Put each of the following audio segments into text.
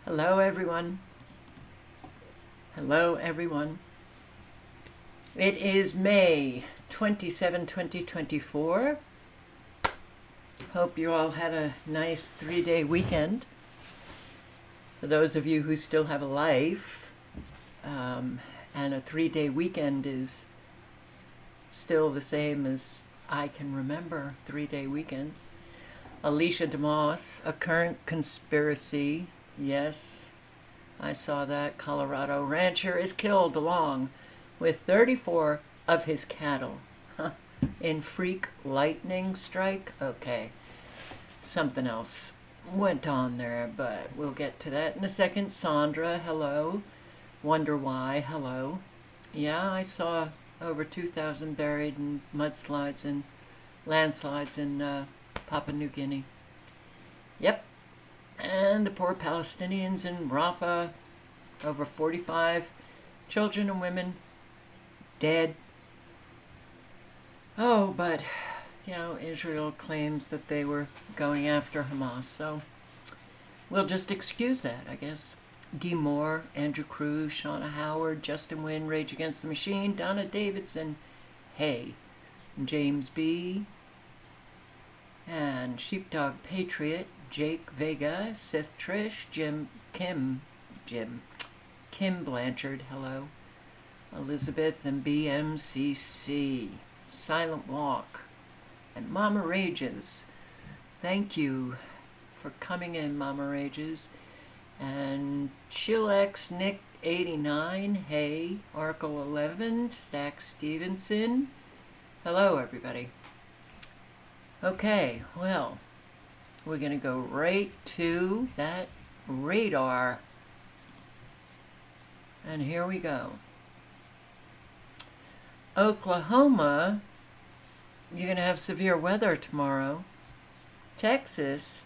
Hello, everyone. Hello, everyone. It is May 27, 2024. Hope you all had a nice 3-day weekend. For those of you who still have a life, and a 3-day weekend is still the same as I can remember 3-day weekends. Alicia DeMoss, A Current Conspiracy. Yes, I saw that. Colorado rancher is killed along with 34 of his cattle in freak lightning strike. Okay, something else went on there, but we'll get to that in a second. Sandra, hello. Wonder why, hello. Yeah, I saw over 2,000 buried in mudslides and landslides in Papua New Guinea. Yep. And the poor Palestinians in Rafah, over 45 children and women dead. Oh, but, Israel claims that they were going after Hamas, so we'll just excuse that, I guess. Dee Moore, Andrew Cruz, Shauna Howard, Justin Wynn, Rage Against the Machine, Donna Davidson, Hey, James B., and Sheepdog Patriot, Jake Vega, Sith Trish, Kim Blanchard, hello, Elizabeth and BMCC, Silent Walk, and Mama Rages. Thank you for coming in, Mama Rages. And Chillax Nick 89, hey, Oracle 11, Stack Stevenson. Hello, everybody. Okay, well, we're going to go right to that radar. And here we go. Oklahoma, you're going to have severe weather tomorrow. Texas,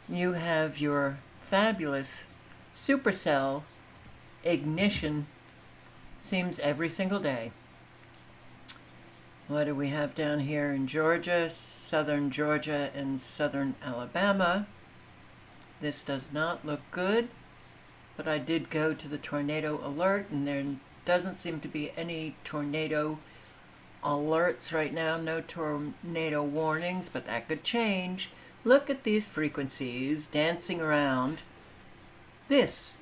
you have your fabulous supercell ignition. Seems every single day. What do we have down here in Georgia, southern Georgia, and southern Alabama? This does not look good, but I did go to the tornado alert, and there doesn't seem to be any tornado alerts right now, no tornado warnings, but that could change. Look at these frequencies dancing around this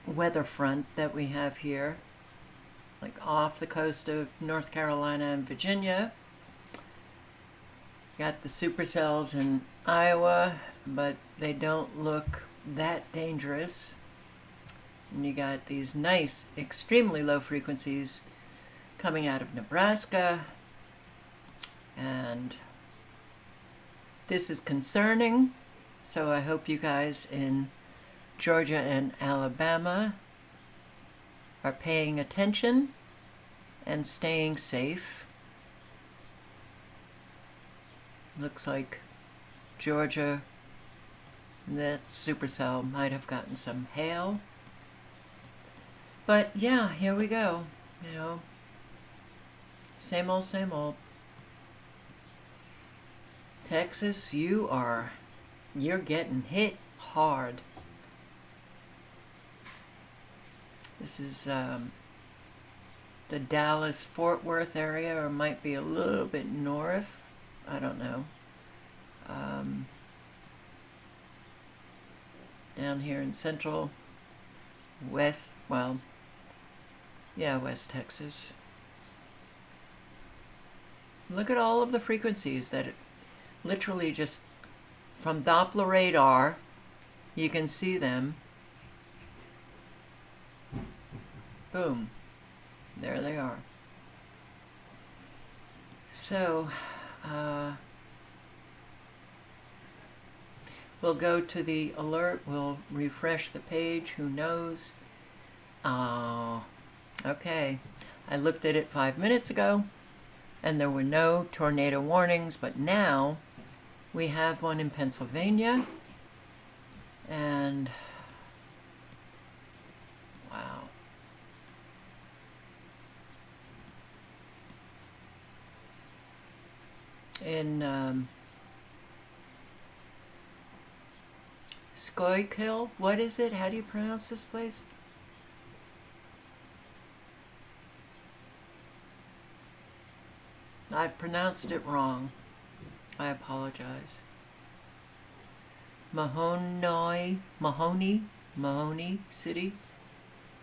weather front that we have here, like off the coast of North Carolina and Virginia. Got the supercells in Iowa, but they don't look that dangerous. And you got these nice, extremely low frequencies coming out of Nebraska. And this is concerning, so I hope you guys in Georgia and Alabama are paying attention and staying safe. Looks like Georgia, that supercell might have gotten some hail. But yeah, here we go. Same old, same old. Texas, you're getting hit hard. This is the Dallas-Fort Worth area, or might be a little bit north. I don't know. Down here in central, west, West Texas. Look at all of the frequencies that literally just from Doppler radar, you can see them. Boom. There they are. So, we'll go to the alert. We'll refresh the page. Who knows? Okay. I looked at it 5 minutes ago, and there were no tornado warnings, but now we have one in Pennsylvania. And wow. In Schuylkill? What is it? How do you pronounce this place? I've pronounced it wrong. I apologize. Mahoney City.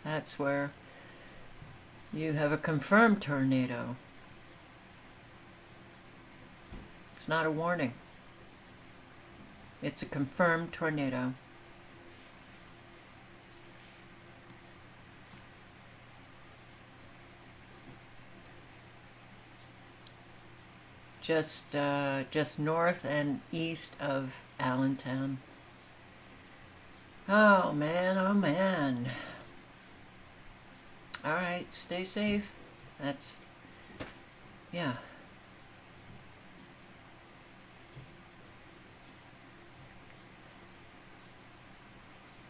That's where you have a confirmed tornado. It's not a warning. It's a confirmed tornado. Just north and east of Allentown. Oh man, oh man. All right, stay safe. Yeah.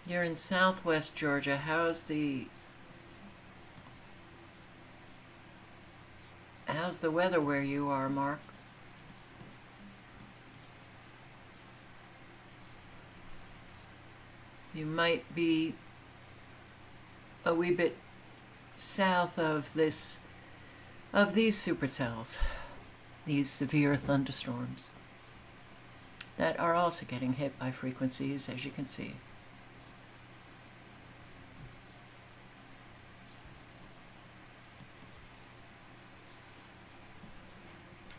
You're in southwest Georgia. How's the weather where you are, Mark? You might be a wee bit south of these supercells, these severe thunderstorms that are also getting hit by frequencies, as you can see.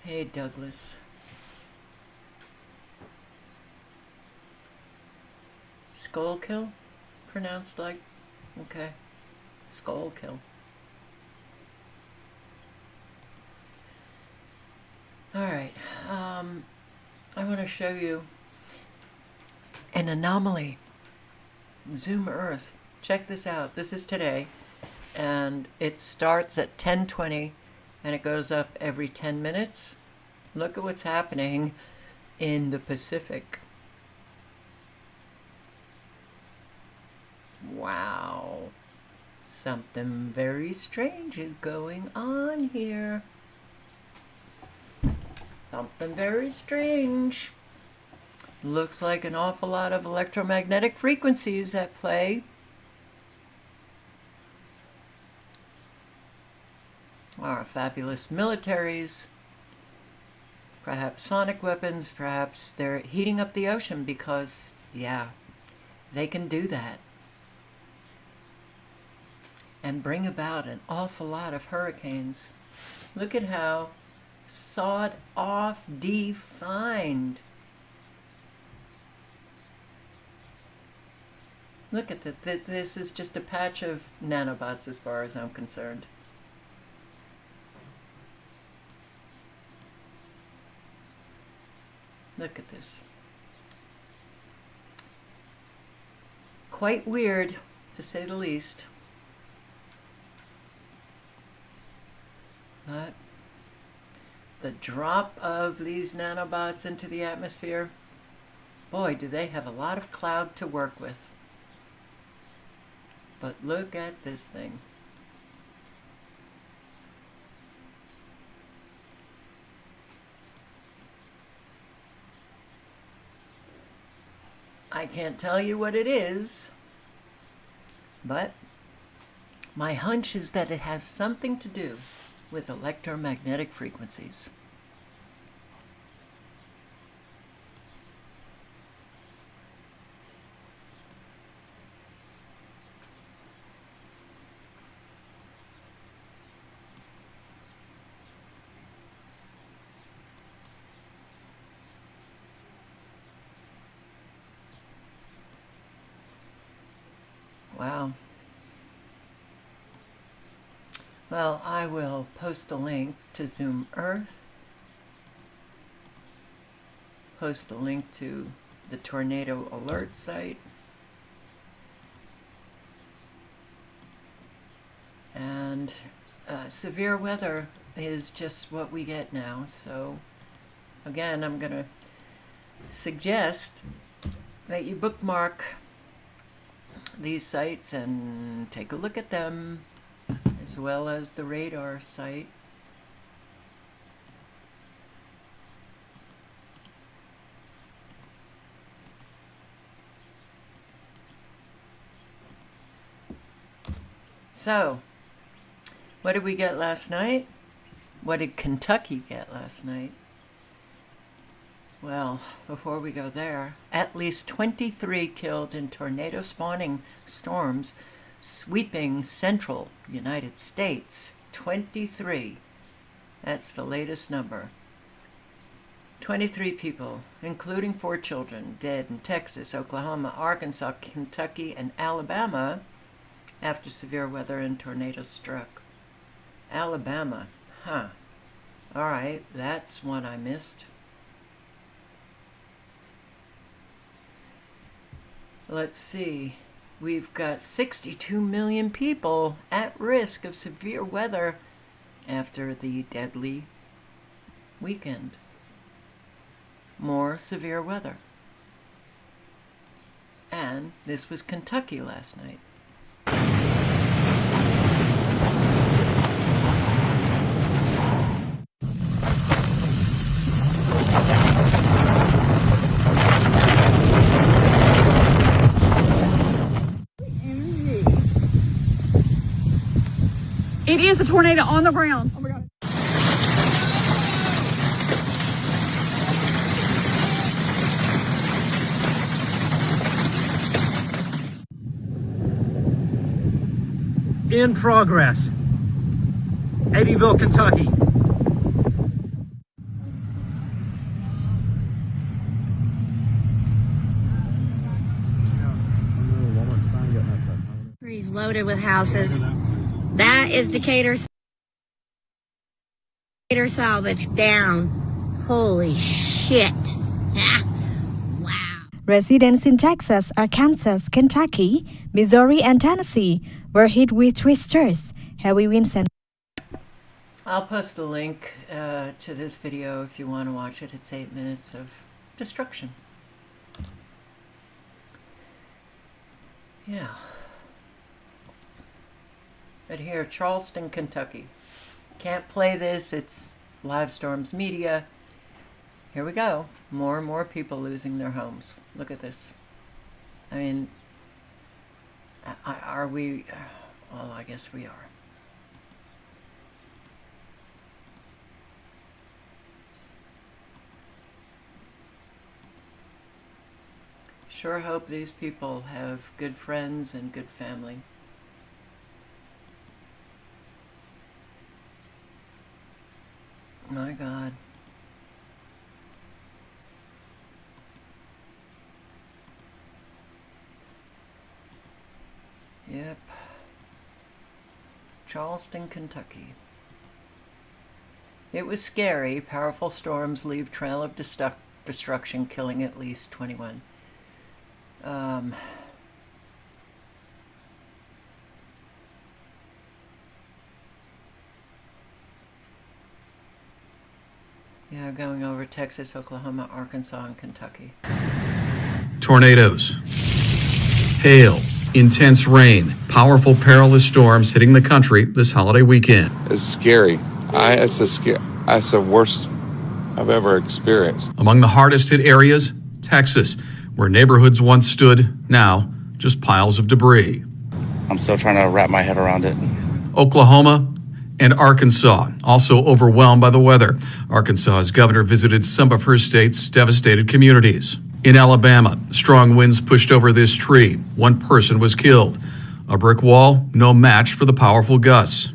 Hey, Douglas. Schuylkill? Pronounced like? Okay. Schuylkill. Alright. I want to show you an anomaly. Zoom Earth. Check this out. This is today. And it starts at 10:20 and it goes up every 10 minutes. Look at what's happening in the Pacific. Wow. Something very strange is going on here. Something very strange. Looks like an awful lot of electromagnetic frequencies at play. Our fabulous militaries, perhaps sonic weapons, perhaps they're heating up the ocean because, yeah, they can do that. And bring about an awful lot of hurricanes. Look at how sawed off, defined. Look at this. This is just a patch of nanobots as far as I'm concerned. Look at this. Quite weird, to say the least. But the drop of these nanobots into the atmosphere, boy, do they have a lot of cloud to work with. But look at this thing. I can't tell you what it is, but my hunch is that it has something to do with electromagnetic frequencies. Wow. Well, I will post a link to Zoom Earth, post a link to the tornado alert site, and severe weather is just what we get now. So again, I'm going to suggest that you bookmark these sites and take a look at them, as well as the radar site. So, what did we get last night? What did Kentucky get last night? Well, before we go there, at least 23 killed in tornado-spawning storms sweeping central United States. 23. That's the latest number. 23 people, including 4 children, dead in Texas, Oklahoma, Arkansas, Kentucky, and Alabama after severe weather and tornadoes struck. Alabama, huh. All right, that's one I missed. Let's see. We've got 62 million people at risk of severe weather after the deadly weekend. More severe weather. And this was Kentucky last night. It is a tornado on the ground. Oh my God. In progress. Eddyville, Kentucky. He's loaded with houses. That is Decatur salvage down. Holy shit. Wow. Residents in Texas, Arkansas, Kentucky, Missouri, and Tennessee were hit with twisters, heavy winds, and I'll post the link to this video if you want to watch it. It's 8 minutes of destruction. Yeah. But here, Charleston, Kentucky. Can't play this. It's Live Storms Media. Here we go. More and more people losing their homes. Look at this. I mean, are we? Well, I guess we are. Sure hope these people have good friends and good family. My God. Yep. Charleston, Kentucky. It was scary. Powerful storms leave trail of destruction, killing at least 21. Yeah, going over Texas, Oklahoma, Arkansas, and Kentucky. Tornadoes, hail, intense rain, powerful perilous storms hitting the country this holiday weekend. It's scary. It's the worst I've ever experienced. Among the hardest hit areas, Texas, where neighborhoods once stood, now just piles of debris. I'm still trying to wrap my head around it. Oklahoma and Arkansas, also overwhelmed by the weather. Arkansas's governor visited some of her state's devastated communities. In Alabama, strong winds pushed over this tree. One person was killed. A brick wall, no match for the powerful gusts.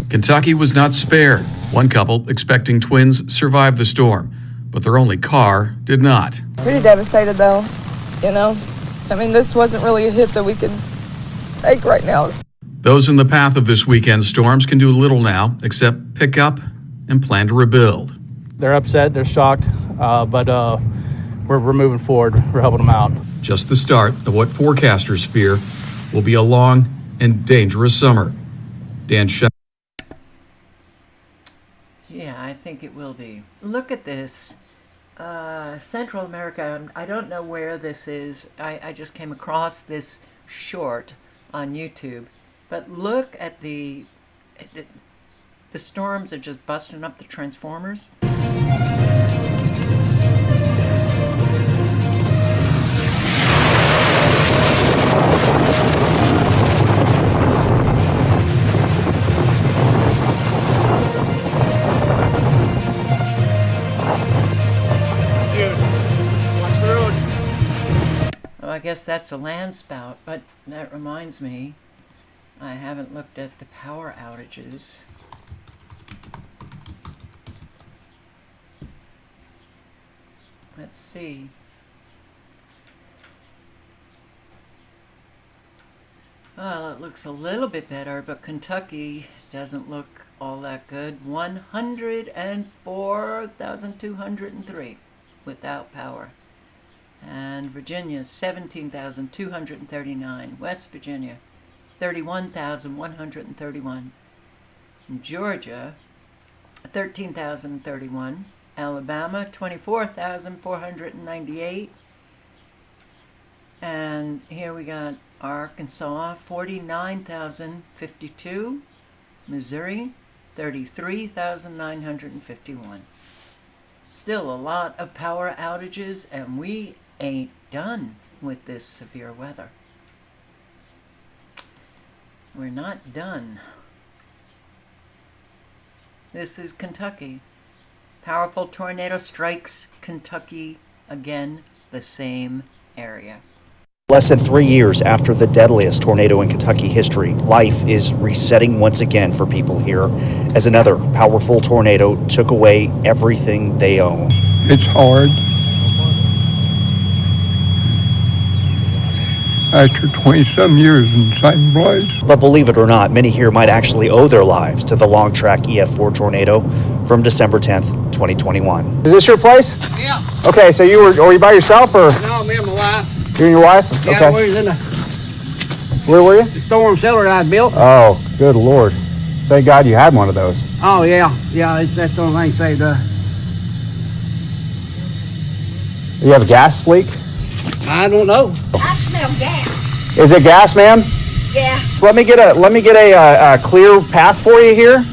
Kentucky was not spared. One couple, expecting twins, survived the storm, but their only car did not. Pretty devastated though, you know. I mean, this wasn't really a hit that we could take right now. Those in the path of this weekend's storms can do little now except pick up and plan to rebuild. They're upset, they're shocked, but we're moving forward. We're helping them out. Just the start of what forecasters fear will be a long and dangerous summer. Dan Shen. Yeah, I think it will be. Look at this. Central America, I don't know where this is. I just came across this short on YouTube. But look at the storms are just busting up the transformers. guess that's a land spout, but that reminds me, I haven't looked at the power outages. Let's see. Well, it looks a little bit better, but Kentucky doesn't look all that good. 104,203 without power. And Virginia, 17,239. West Virginia, 31,131. Georgia, 13,031. Alabama, 24,498. And here we got Arkansas, 49,052. Missouri, 33,951. Still a lot of power outages, and we ain't done with this severe weather. We're not done. This is Kentucky. Powerful tornado strikes Kentucky again, the same area. Less than 3 years after the deadliest tornado in Kentucky history, life is resetting once again for people here as another powerful tornado took away everything they own. It's hard. After 20-some years in the same place. But believe it or not, many here might actually owe their lives to the long track EF4 tornado from December 10th, 2021. Is this your place? Yeah. Okay, so were you by yourself or? No, me and my wife. You and your wife? Yeah, okay. we was in Where were you? the storm cellar that I built. Oh, good Lord. Thank God you had one of those. Oh, yeah. Yeah, that's the only thing saved us. You have a gas leak? I don't know. I smell gas. Is it gas, ma'am? Yeah, So let me get a clear path for you here.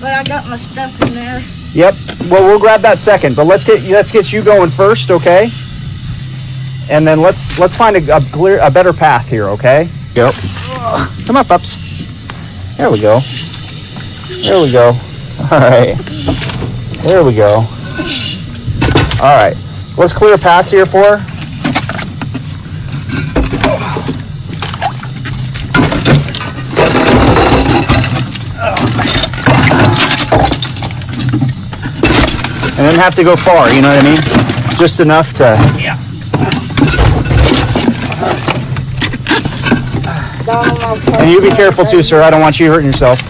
but I got my stuff in there. Yep. Well, we'll grab that second, but let's get you going first, okay? And then let's find a better path here, okay? Go. Come on, pups. There we go. There we go. All right. There we go. All right. Let's clear a path here for her. And didn't have to go far, you know what I mean? Just enough to... Yeah. And you be careful too, sir. I don't want you hurting yourself.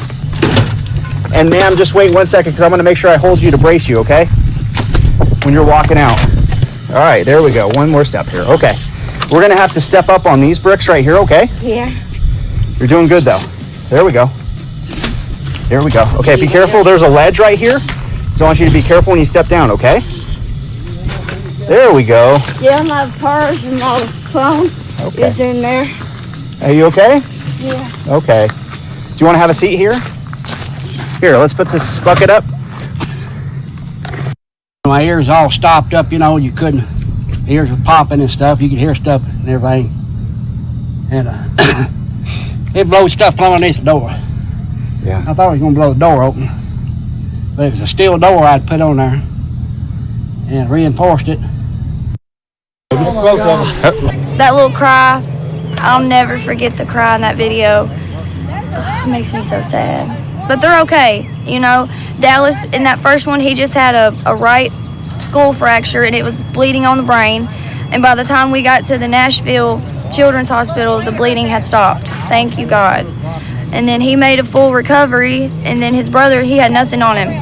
And ma'am, just wait 1 second, because I'm going to make sure I hold you to brace you, okay? When you're walking out. All right, there we go. One more step here. Okay. We're going to have to step up on these bricks right here, okay? Yeah. You're doing good, though. There we go. There we go. Okay, be careful. There's a ledge right here. So I want you to be careful when you step down, okay? There we go. Yeah, my purse and my phone Okay. is in there. Are you okay? Yeah. Okay. Do you want to have a seat here? Here, let's put this bucket up. My ears all stopped up, you know, you couldn't, ears were popping and stuff, you could hear stuff and everything. And it blew stuff underneath the door. Yeah. I thought it was going to blow the door open. But it was a steel door I'd put on there and reinforced it. That little cry, I'll never forget the cry in that video. It makes me so sad. But they're okay, you know. Dallas, in that first one, he just had a right skull fracture and it was bleeding on the brain. And by the time we got to the Nashville Children's Hospital, the bleeding had stopped. Thank you, God. And then he made a full recovery, and then his brother, he had nothing on him.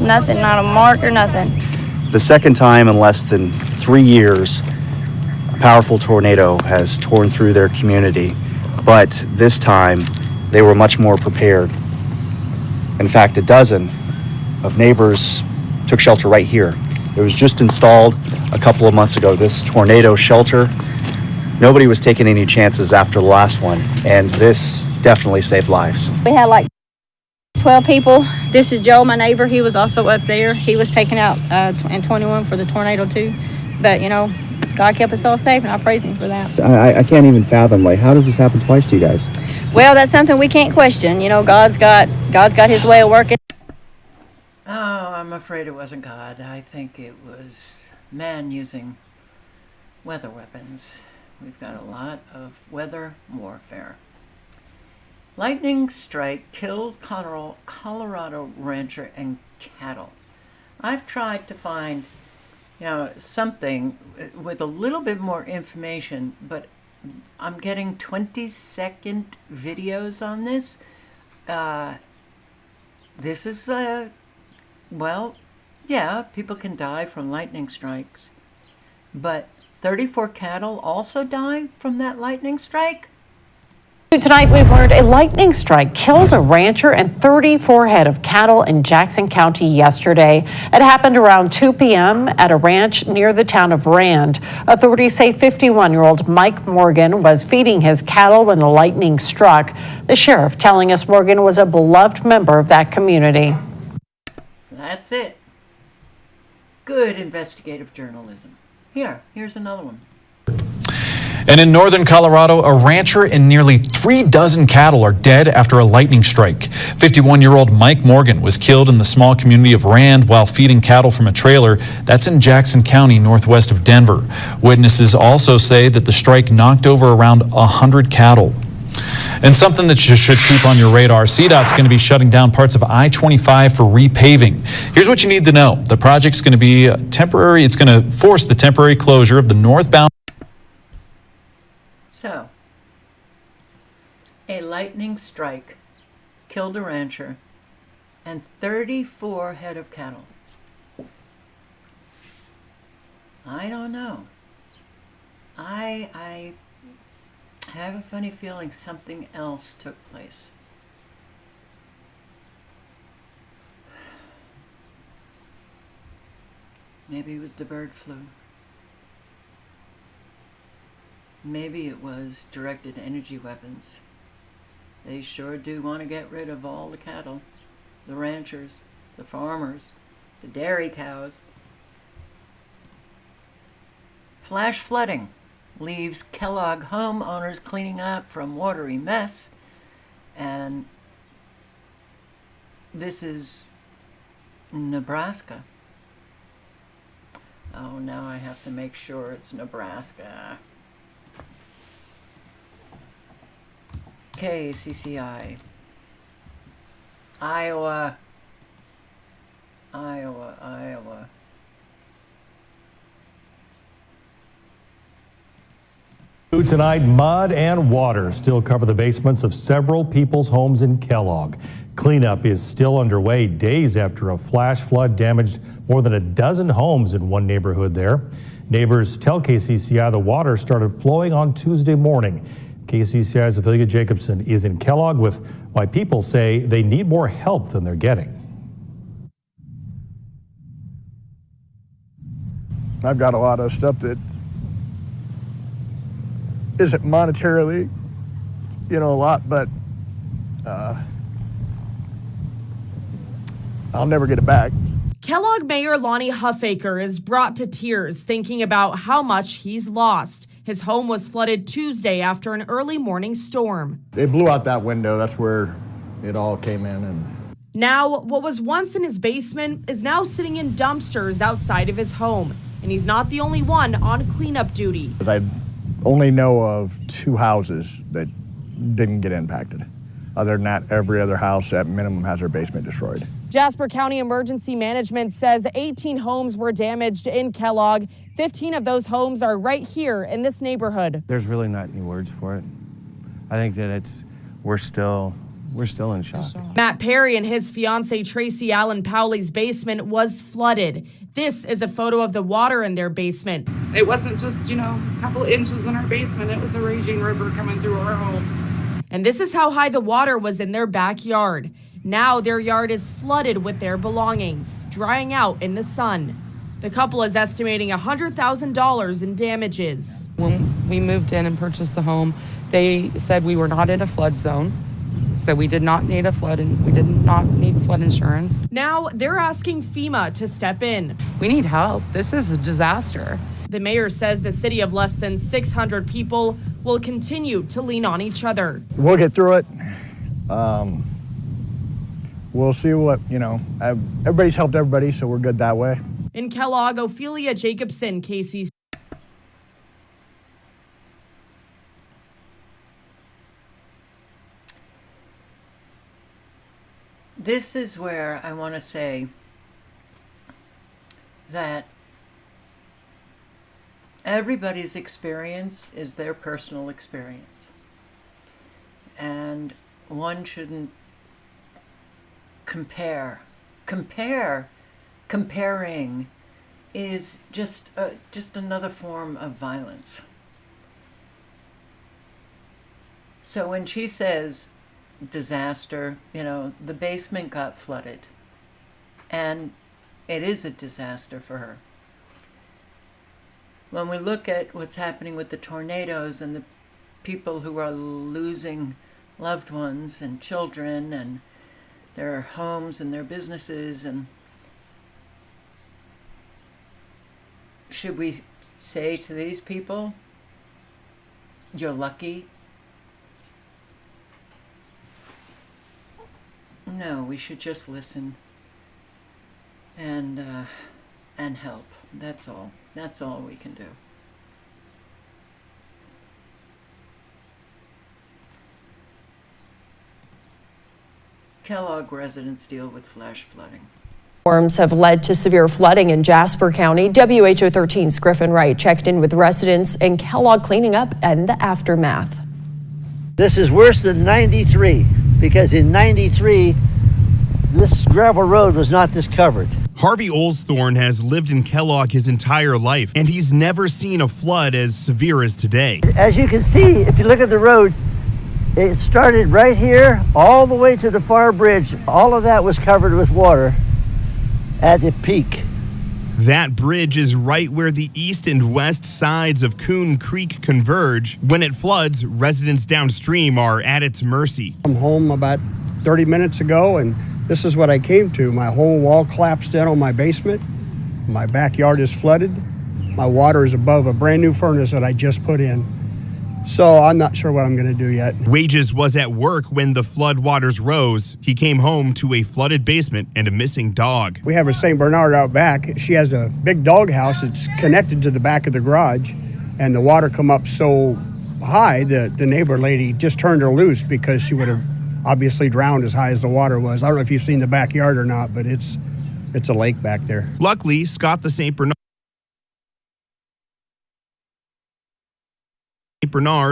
Nothing, not a mark or nothing. The second time in less than 3 years, a powerful tornado has torn through their community, but this time they were much more prepared. In fact, a dozen of neighbors took shelter right here. It was just installed a couple of months ago, this tornado shelter. Nobody was taking any chances after the last one, and this definitely saved lives. We had like 12 people. This is Joe, my neighbor. He was also up there. He was taken out in 21 for the tornado too. But, you know, God kept us all safe, and I praise him for that. I can't even fathom, like, how does this happen twice to you guys? Well, that's something we can't question. You know, God's got his way of working. Oh, I'm afraid it wasn't God. I think it was man using weather weapons. We've got a lot of weather warfare. Lightning strike killed Colorado rancher and cattle. I've tried to find, something with a little bit more information, but I'm getting 20-second videos on this. This is, people can die from lightning strikes, but 34 cattle also died from that lightning strike? Tonight, we've learned a lightning strike killed a rancher and 34 head of cattle in Jackson County yesterday. It happened around 2 p.m. at a ranch near the town of Rand. Authorities say 51-year-old Mike Morgan was feeding his cattle when the lightning struck. The sheriff telling us Morgan was a beloved member of that community. That's it. Good investigative journalism. Here's another one. And in northern Colorado, a rancher and nearly 36 cattle are dead after a lightning strike. 51-year-old Mike Morgan was killed in the small community of Rand while feeding cattle from a trailer. That's in Jackson County, northwest of Denver. Witnesses also say that the strike knocked over around 100 cattle. And something that you should keep on your radar, CDOT's going to be shutting down parts of I-25 for repaving. Here's what you need to know. The project's going to be temporary. It's going to force the temporary closure of the northbound. So, a lightning strike killed a rancher and 34 head of cattle. I don't know. I have a funny feeling something else took place. Maybe it was the bird flu. Maybe it was directed energy weapons. They sure do want to get rid of all the cattle, the ranchers, the farmers, the dairy cows. Flash flooding leaves Kellogg homeowners cleaning up from watery mess. And this is Nebraska. Oh, now I have to make sure it's Nebraska. KCCI. Iowa. Tonight, mud and water still cover the basements of several people's homes in Kellogg. Cleanup is still underway days after a flash flood damaged more than a dozen homes in one neighborhood there. Neighbors tell KCCI the water started flowing on Tuesday morning. KCCI's Ophelia Jacobson is in Kellogg with why people say they need more help than they're getting. I've got a lot of stuff that isn't monetarily, a lot, but I'll never get it back. Kellogg Mayor Lonnie Huffaker is brought to tears thinking about how much he's lost. His home was flooded Tuesday after an early morning storm. They blew out that window. That's where it all came in. And now, what was once in his basement is now sitting in dumpsters outside of his home. And he's not the only one on cleanup duty. I only know of 2 houses that didn't get impacted. Other than that, every other house at minimum has their basement destroyed. Jasper County Emergency Management says 18 homes were damaged in Kellogg. 15 of those homes are right here in this neighborhood. There's really not any words for it. I think that we're still in shock. Matt Perry and his fiancee Tracy Allen Powley's basement was flooded. This is a photo of the water in their basement. It wasn't just, a couple inches in our basement. It was a raging river coming through our homes. And this is how high the water was in their backyard. Now their yard is flooded with their belongings, drying out in the sun. The couple is estimating $100,000 in damages. When we moved in and purchased the home, they said we were not in a flood zone. So we did not need we did not need flood insurance. Now they're asking FEMA to step in. We need help. This is a disaster. The mayor says the city of less than 600 people will continue to lean on each other. We'll get through it. We'll see what, everybody's helped everybody, so we're good that way. In Kellogg, Ophelia Jacobson, KCCI. This is where I want to say that everybody's experience is their personal experience. And one shouldn't compare. Comparing is just another form of violence. So when she says disaster, the basement got flooded, and it is a disaster for her. When we look at what's happening with the tornadoes and the people who are losing loved ones and children and their homes and their businesses, and should we say to these people, you're lucky? No, we should just listen and help. That's all. That's all we can do. Kellogg residents deal with flash flooding. Storms have led to severe flooding in Jasper County. WHO 13's Griffin Wright checked in with residents and Kellogg cleaning up and the aftermath. This is worse than 93, because in 93, this gravel road was not this covered. Harvey Olsthorne has lived in Kellogg his entire life, and he's never seen a flood as severe as today. As you can see, if you look at the road, it started right here all the way to the far bridge. All of that was covered with water at the peak. That bridge is right where the east and west sides of Coon Creek converge. When it floods, residents downstream are at its mercy. I'm home about 30 minutes ago, and this is what I came to. My whole wall collapsed in on my basement. My backyard is flooded. My water is above a brand new furnace that I just put in. So I'm not sure what I'm going to do yet. Wages was at work when the flood waters rose. He came home to a flooded basement and a missing dog. We have a St. Bernard out back. She has a big dog house that's connected to the back of the garage, and the water come up so high that the neighbor lady just turned her loose because she would have obviously drowned as high as the water was. I don't know if you've seen the backyard or not, but it's a lake back there. Luckily, Scott the St. Bernard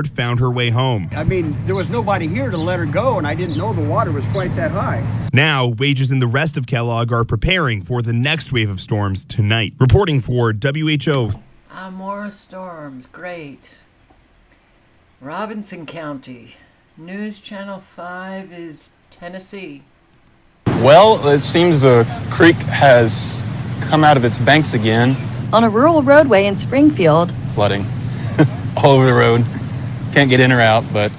found her way home. I mean, there was nobody here to let her go, and I didn't know the water was quite that high. Now, Wages and the rest of Kellogg are preparing for the next wave of storms tonight. Reporting for WHO. More storms, great. Robinson County. News Channel 5 is Tennessee. Well, it seems the creek has come out of its banks again. On a rural roadway in Springfield. Flooding all over the road. Can't get in or out, but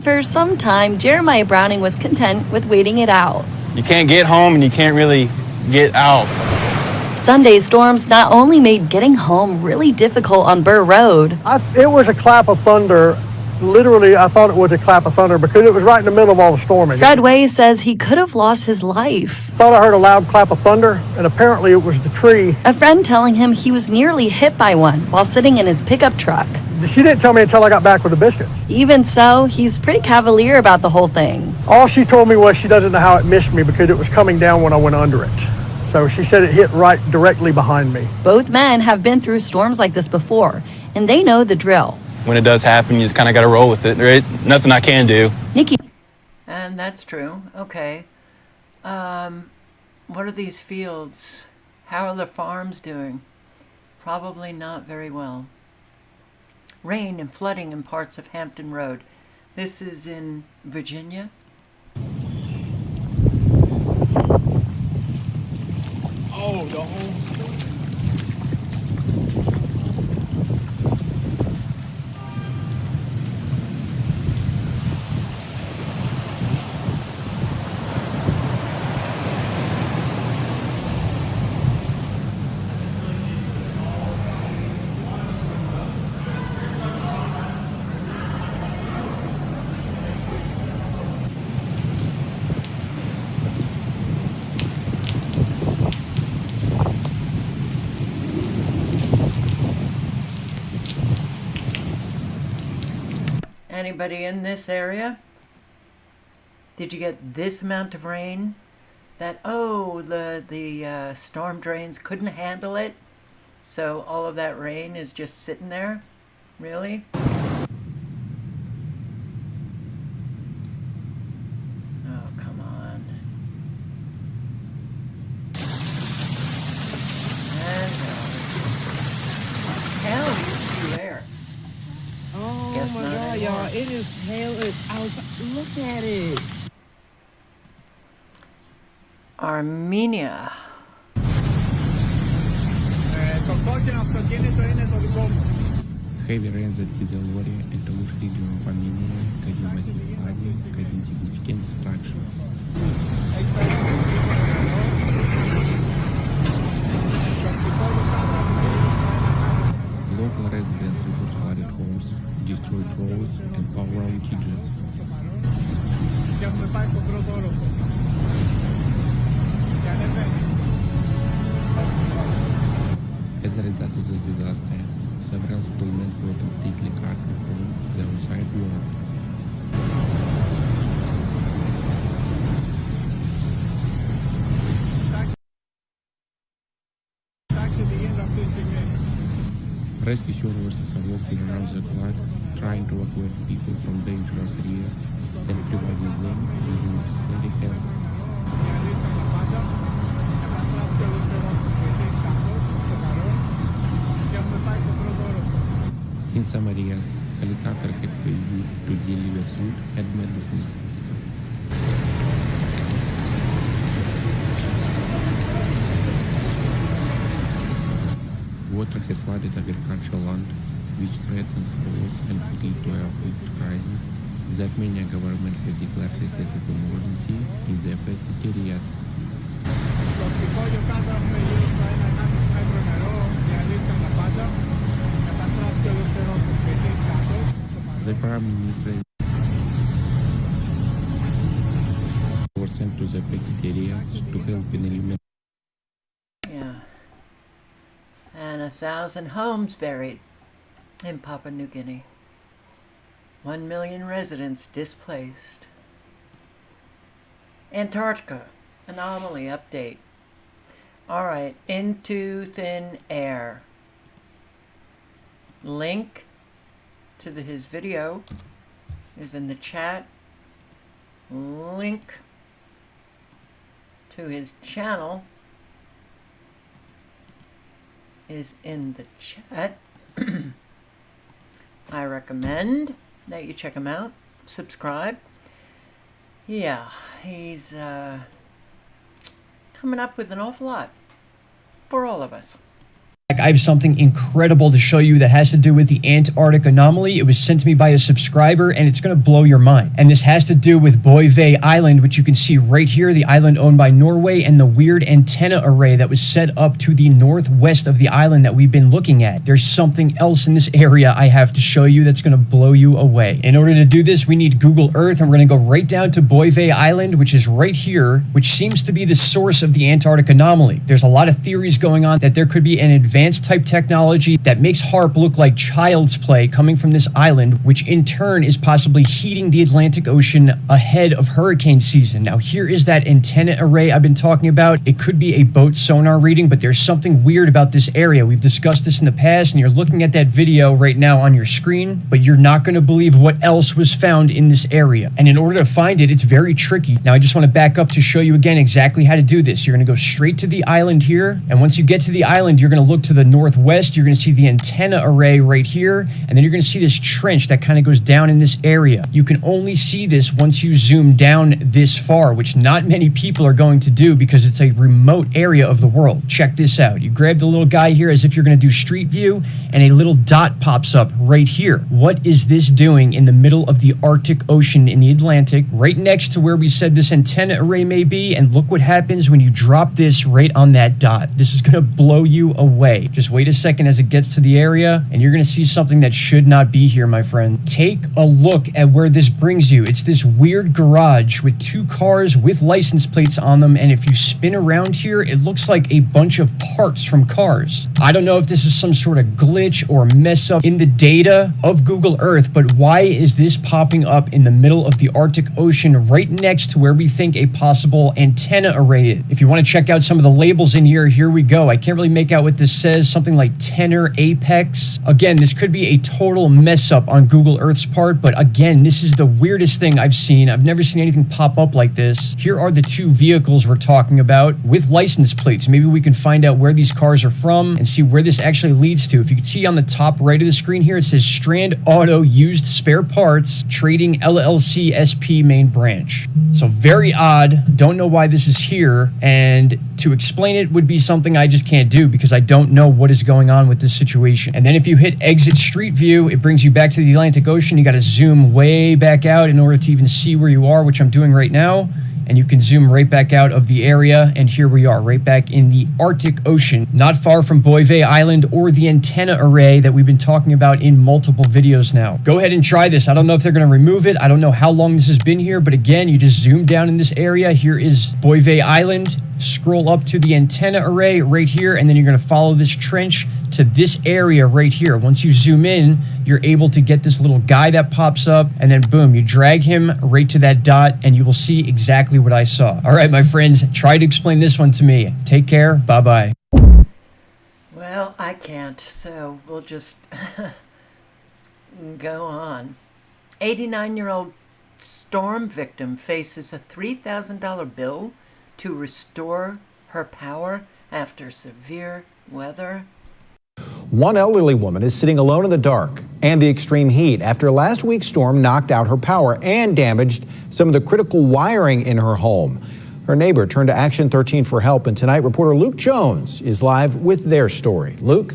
for some time, Jeremiah Browning was content with waiting it out. you can't get home and you can't really get out. Sunday's storms not only made getting home really difficult on Burr Road. It was a clap of thunder. Literally, I thought it was a clap of thunder because it was right in the middle of all the storming. Fred Way says he could have lost his life. Thought I heard a loud clap of thunder, and apparently it was the tree. A friend telling him he was nearly hit by one while sitting in his pickup truck. She didn't tell me until I got back with the biscuits. Even so, he's pretty cavalier about the whole thing. All she told me was she doesn't know how it missed me because it was coming down when I went under it. So she said it hit right directly behind me. Both men have been through storms like this before, and they know the drill. When it does happen, you just kind of got to roll with it. There ain't nothing I can do. Nikki. And that's true. Okay. What are these fields? How are the farms doing? Probably not very well. Rain and flooding in parts of Hampton Road. This is in Virginia. Oh, the whole... Anybody in this area? Did you get this amount of rain that, the storm drains couldn't handle it, so all of that rain is just sitting there? Really? Oh, come on. And hell used to be there. Oh Guess my not God, anymore. y'all. It is hail. I was, look at it. Armenia. Heavy rains that hit Elori and Toulouse region of Armenia, causing massive flooding, causing significant destruction. Local residents report flooded homes, destroyed roads, and power outages. As a result of the disaster, several settlements were completely cut off from the outside world. Rescue services are walking around the flood, trying to evacuate people from dangerous areas and providing them with the necessary help. In some areas, helicopters had been used to deliver food and medicine. Water has flooded agricultural land, which threatens crops and could lead to a food crisis. The Armenian government has declared a state of emergency in the affected areas. The Prime Minister was sent to the affected areas to help in eliminating. Yeah. And 1,000 homes buried in Papua New Guinea. 1 million residents displaced. Antarctica, anomaly update. All right, into thin air. Link to his video is in the chat. Link to his channel is in the chat. I recommend that you check him out. Subscribe. Yeah, he's coming up with an awful lot for all of us. I have something incredible to show you that has to do with the Antarctic anomaly. It was sent to me by a subscriber, and it's going to blow your mind. And this has to do with Boivay Island, which you can see right here, the island owned by Norway, and the weird antenna array that was set up to the northwest of the island that we've been looking at. There's something else in this area I have to show you that's going to blow you away. In order to do this, we need Google Earth, and we're going to go right down to Boivay Island, which is right here, which seems to be the source of the Antarctic anomaly. There's a lot of theories going on that there could be an advanced type technology that makes HAARP look like child's play coming from this island, which in turn is possibly heating the Atlantic Ocean ahead of hurricane season. Now, here is that antenna array I've been talking about. It could be a boat sonar reading, but there's something weird about this area. We've discussed this in the past, and you're looking at that video right now on your screen, but you're not going to believe what else was found in this area. And in order to find it, it's very tricky. Now, I just want to back up to show you again exactly how to do this. You're going to go straight to the island here, and once you get to the island, you're going to look to the northwest. You're going to see the antenna array right here, and then you're going to see this trench that kind of goes down in this area. You can only see this once you zoom down this far, which not many people are going to do because it's a remote area of the world. Check this out. You grab the little guy here as if you're going to do street view, and a little dot pops up right here. What is this doing in the middle of the Arctic Ocean in the Atlantic, right next to where we said this antenna array may be? And look what happens when you drop this right on that dot. This is going to blow you away. away. Just wait a second as it gets to the area, and you're going to see something that should not be here, my friend. Take a look at where this brings you. It's this weird garage with 2 cars with license plates on them, and if you spin around here, it looks like a bunch of parts from cars. I don't know if this is some sort of glitch or mess up in the data of Google Earth, but why is this popping up in the middle of the Arctic Ocean right next to where we think a possible antenna array is? If you want to check out some of the labels in here, here we go. I can't really make out what this says, something like Tenor Apex. Again, this could be a total mess up on Google Earth's part, but again, this is the weirdest thing I've seen. I've never seen anything pop up like this. Here are the 2 vehicles we're talking about with license plates. Maybe we can find out where these cars are from and see where this actually leads to. If you can see on the top right of the screen here, it says Strand Auto Used Spare Parts Trading LLC SP main branch. So very odd. Don't know why this is here, and to explain it would be something I just can't do because I don't know what is going on with this situation. And then if you hit exit street view, it brings you back to the Atlantic Ocean. You got to zoom way back out in order to even see where you are, which I'm doing right now. And you can zoom right back out of the area, and here we are, right back in the Arctic Ocean, not far from Boivay Island or the antenna array that we've been talking about in multiple videos now. Go ahead and try this. I don't know if they're going to remove it. I don't know how long this has been here, but again, you just zoom down in this area. Here is Boivay Island. Scroll up to the antenna array right here, and then you're going to follow this trench to this area right here. Once you zoom in, you're able to get this little guy that pops up, and then boom, you drag him right to that dot, and you will see exactly what I saw. All right, my friends, try to explain this one to me. Take care. Bye-bye. Well, I can't, so we'll just go on. 89-year-old storm victim faces a $3,000 bill to restore her power after severe weather. One elderly woman is sitting alone in the dark and the extreme heat after last week's storm knocked out her power and damaged some of the critical wiring in her home. Her neighbor turned to Action 13 for help, and tonight reporter Luke Jones is live with their story. Luke?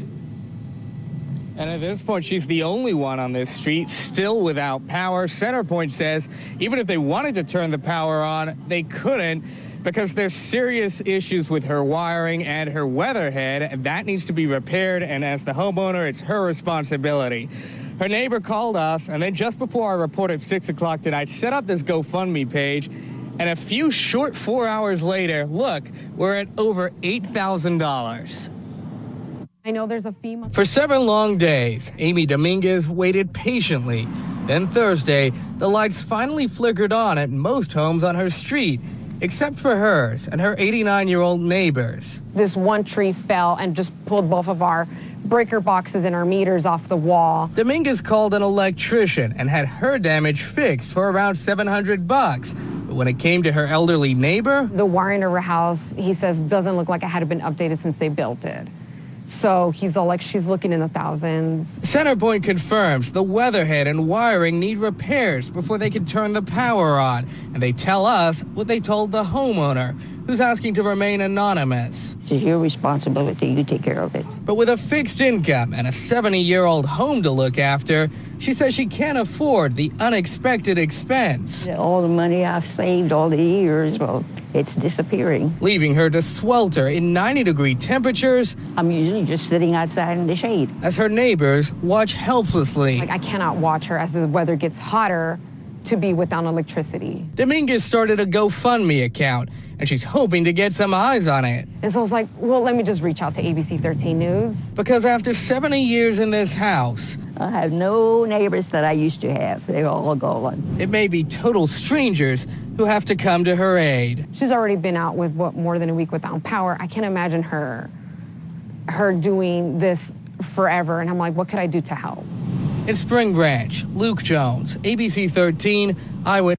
And at this point, she's the only one on this street still without power. Centerpoint says even if they wanted to turn the power on, they couldn't, because there's serious issues with her wiring and her weatherhead, and that needs to be repaired, and as the homeowner, it's her responsibility. Her neighbor called us, and then just before our report at 6 o'clock tonight, set up this GoFundMe page, and a few short 4 hours later, look, we're at over $8,000. I know there's a FEMA. For 7 long days, Amy Dominguez waited patiently. Then Thursday, the lights finally flickered on at most homes on her street, except for hers and her 89-year-old neighbors. This one tree fell and just pulled both of our breaker boxes and our meters off the wall. Dominguez called an electrician and had her damage fixed for around $700. But when it came to her elderly neighbor, the wiring of her house, he says, doesn't look like it had been updated since they built it. So he's all like, she's looking in the thousands. Centerpoint confirms the weatherhead and wiring need repairs before they can turn the power on. And they tell us what they told the homeowner, who's asking to remain anonymous. It's your responsibility. You take care of it. But with a fixed income and a 70-year-old home to look after, she says she can't afford the unexpected expense. All the money I've saved all the years, well, it's disappearing. Leaving her to swelter in 90-degree temperatures. I'm usually just sitting outside in the shade. As her neighbors watch helplessly. Like, I cannot watch her as the weather gets hotter to be without electricity. Dominguez started a GoFundMe account, and she's hoping to get some eyes on it. And so I was like, well, let me just reach out to ABC 13 News. Because after 70 years in this house, I have no neighbors that I used to have. They're all gone. It may be total strangers who have to come to her aid. She's already been out with more than a week without power. I can't imagine her doing this forever. And I'm like, what could I do to help? In Spring Branch, Luke Jones, ABC 13, Eyewitness.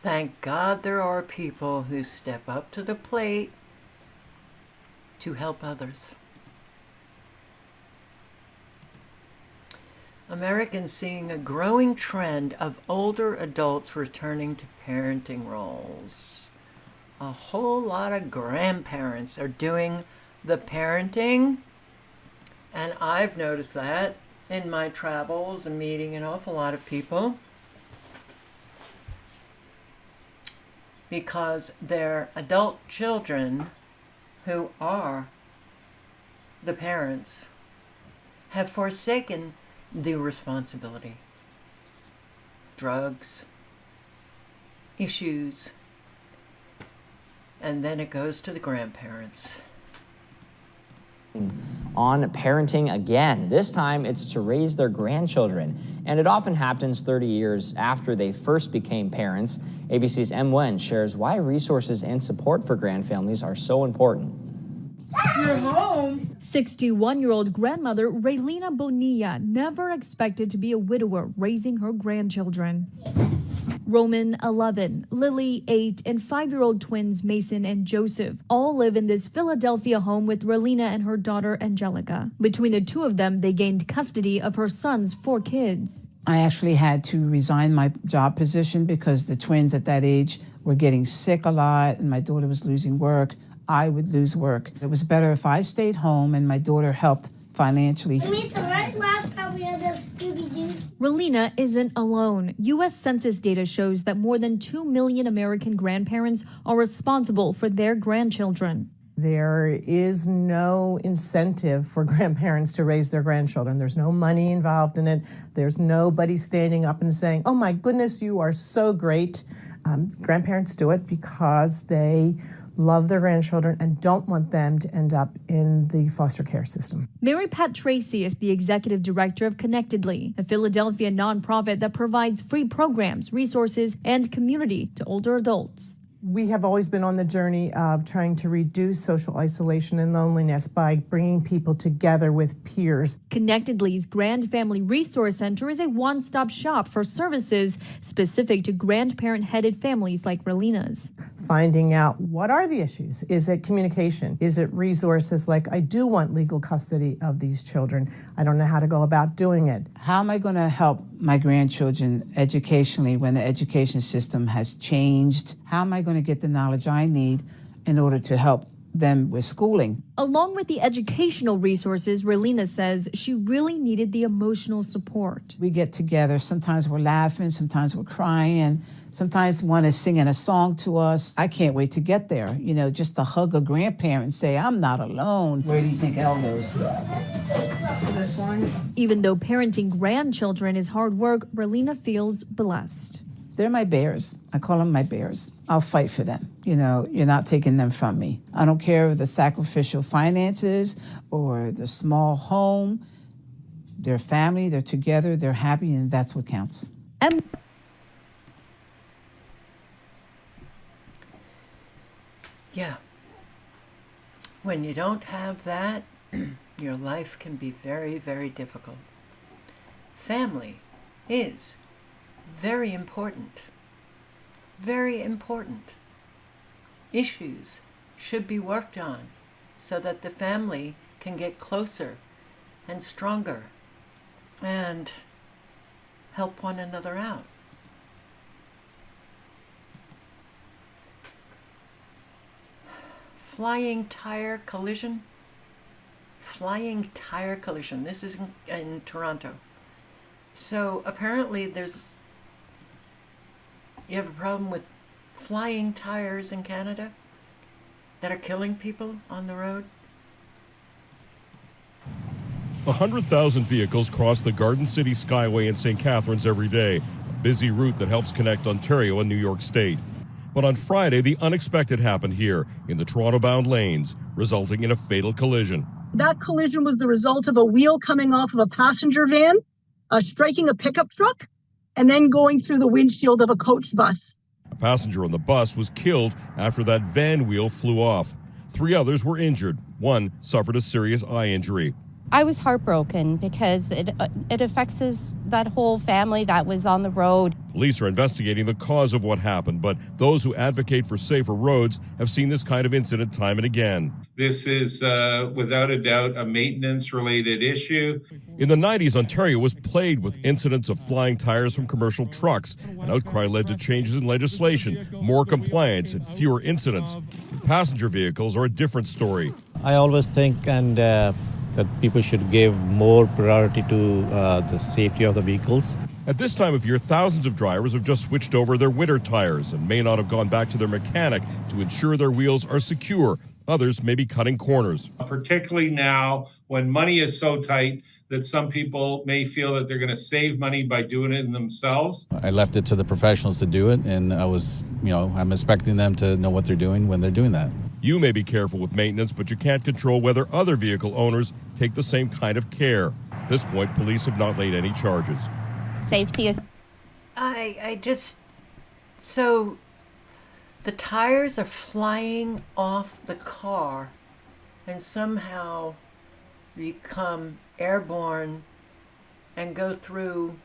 Thank God there are people who step up to the plate to help others. Americans seeing a growing trend of older adults returning to parenting roles. A whole lot of grandparents are doing the parenting, and I've noticed that in my travels and meeting an awful lot of people, because their adult children who are the parents, have forsaken the responsibility. Drugs, issues, and then it goes to the grandparents. On parenting again. This time it's to raise their grandchildren. And it often happens 30 years after they first became parents. ABC's M. Wen shares why resources and support for grandfamilies are so important. You're home. 61-year-old grandmother Raylina Bonilla never expected to be a widower raising her grandchildren. Roman, 11, Lily, 8, and 5-year-old twins Mason and Joseph all live in this Philadelphia home with Raylina and her daughter Angelica. Between the two of them, they gained custody of her son's 4 kids. I actually had to resign my job position because the twins at that age were getting sick a lot and my daughter was losing work. I would lose work. It was better if I stayed home and my daughter helped financially. Last time we had a Scooby-Doo. Raylina isn't alone. U.S. Census data shows that more than 2 million American grandparents are responsible for their grandchildren. There is no incentive for grandparents to raise their grandchildren. There's no money involved in it. There's nobody standing up and saying, oh my goodness, you are so great. Grandparents do it because they love their grandchildren and don't want them to end up in the foster care system. Mary Pat Tracy is the executive director of Connectedly, a Philadelphia nonprofit that provides free programs, resources, and community to older adults. We have always been on the journey of trying to reduce social isolation and loneliness by bringing people together with peers. Connectedly's Grand Family Resource Center is a one-stop shop for services specific to grandparent-headed families like Raylina's. Finding out what are the issues. Is it communication? Is it resources like I do want legal custody of these children? I don't know how to go about doing it. How am I going to help my grandchildren educationally when the education system has changed? How am I going to get the knowledge I need in order to help them with schooling? Along with the educational resources, Raylina says she really needed the emotional support. We get together. Sometimes we're laughing, sometimes we're crying, sometimes one is singing a song to us. I can't wait to get there. You know, just to hug a grandparent and say, I'm not alone. Where do you think Elle goes? This one? Even though parenting grandchildren is hard work, Raylina feels blessed. They're my bears. I call them my bears. I'll fight for them. You know, you're not taking them from me. I don't care if the sacrificial finances or the small home. They're family, they're together, they're happy, and that's what counts. Yeah. When you don't have that, your life can be very, very difficult. Family is very important. Very important. Issues should be worked on so that the family can get closer and stronger and help one another out. Flying tire collision. Flying tire collision. This is in Toronto. So apparently you have a problem with flying tires in Canada that are killing people on the road? 100,000 vehicles cross the Garden City Skyway in St. Catharines every day, a busy route that helps connect Ontario and New York State. But on Friday, the unexpected happened here in the Toronto-bound lanes, resulting in a fatal collision. That collision was the result of a wheel coming off of a passenger van, striking a pickup truck, and then going through the windshield of a coach bus. A passenger on the bus was killed after that van wheel flew off. 3 others were injured. One suffered a serious eye injury. I was heartbroken because it affects that whole family that was on the road. Police are investigating the cause of what happened, but those who advocate for safer roads have seen this kind of incident time and again. This is, without a doubt, a maintenance-related issue. In the 90s, Ontario was plagued with incidents of flying tires from commercial trucks. An outcry led to changes in legislation, more compliance, and fewer incidents. Passenger vehicles are a different story. I always think that people should give more priority to the safety of the vehicles. At this time of year, thousands of drivers have just switched over their winter tires and may not have gone back to their mechanic to ensure their wheels are secure Others may be cutting corners. Particularly now when money is so tight that some people may feel that they're going to save money by doing it themselves. I left it to the professionals to do it, and I'm expecting them to know what they're doing when they're doing that. You may be careful with maintenance, but you can't control whether other vehicle owners take the same kind of care. At this point, police have not laid any charges. Safety is... So the tires are flying off the car and somehow become airborne and go through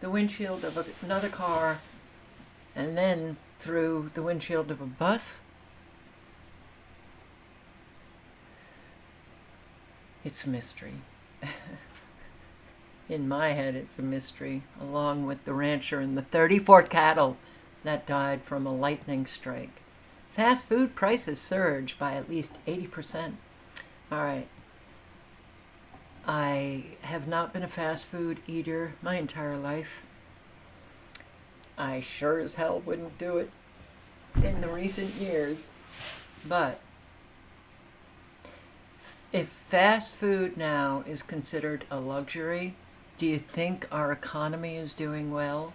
the windshield of another car and then through the windshield of a bus. It's a mystery. In my head, it's a mystery, along with the rancher and the 34 cattle that died from a lightning strike. Fast food prices surged by at least 80%. All right. I have not been a fast food eater my entire life. I sure as hell wouldn't do it in the recent years. But if fast food now is considered a luxury, do you think our economy is doing well?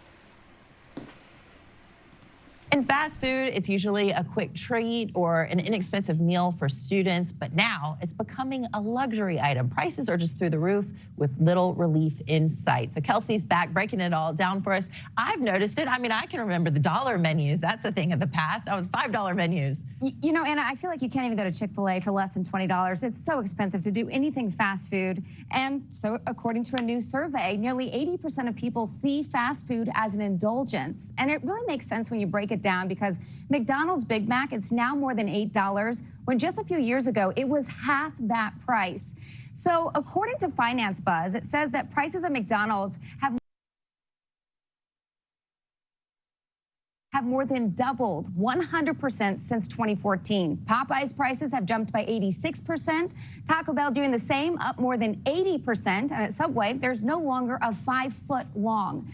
In fast food, it's usually a quick treat or an inexpensive meal for students, but now it's becoming a luxury item. Prices are just through the roof with little relief in sight. So Kelsey's back breaking it all down for us. I've noticed it. I mean, I can remember the dollar menus. That's a thing of the past. That was $5 menus. You know, Anna, I feel like you can't even go to Chick-fil-A for less than $20. It's so expensive to do anything fast food. And so according to a new survey, nearly 80% of people see fast food as an indulgence. And it really makes sense when you break it down, because McDonald's Big Mac, it's now more than $8, when just a few years ago, it was half that price. So according to Finance Buzz, it says that prices at McDonald's have more than doubled 100% since 2014. Popeye's prices have jumped by 86%. Taco Bell doing the same, up more than 80%. And at Subway, there's no longer a 5 foot long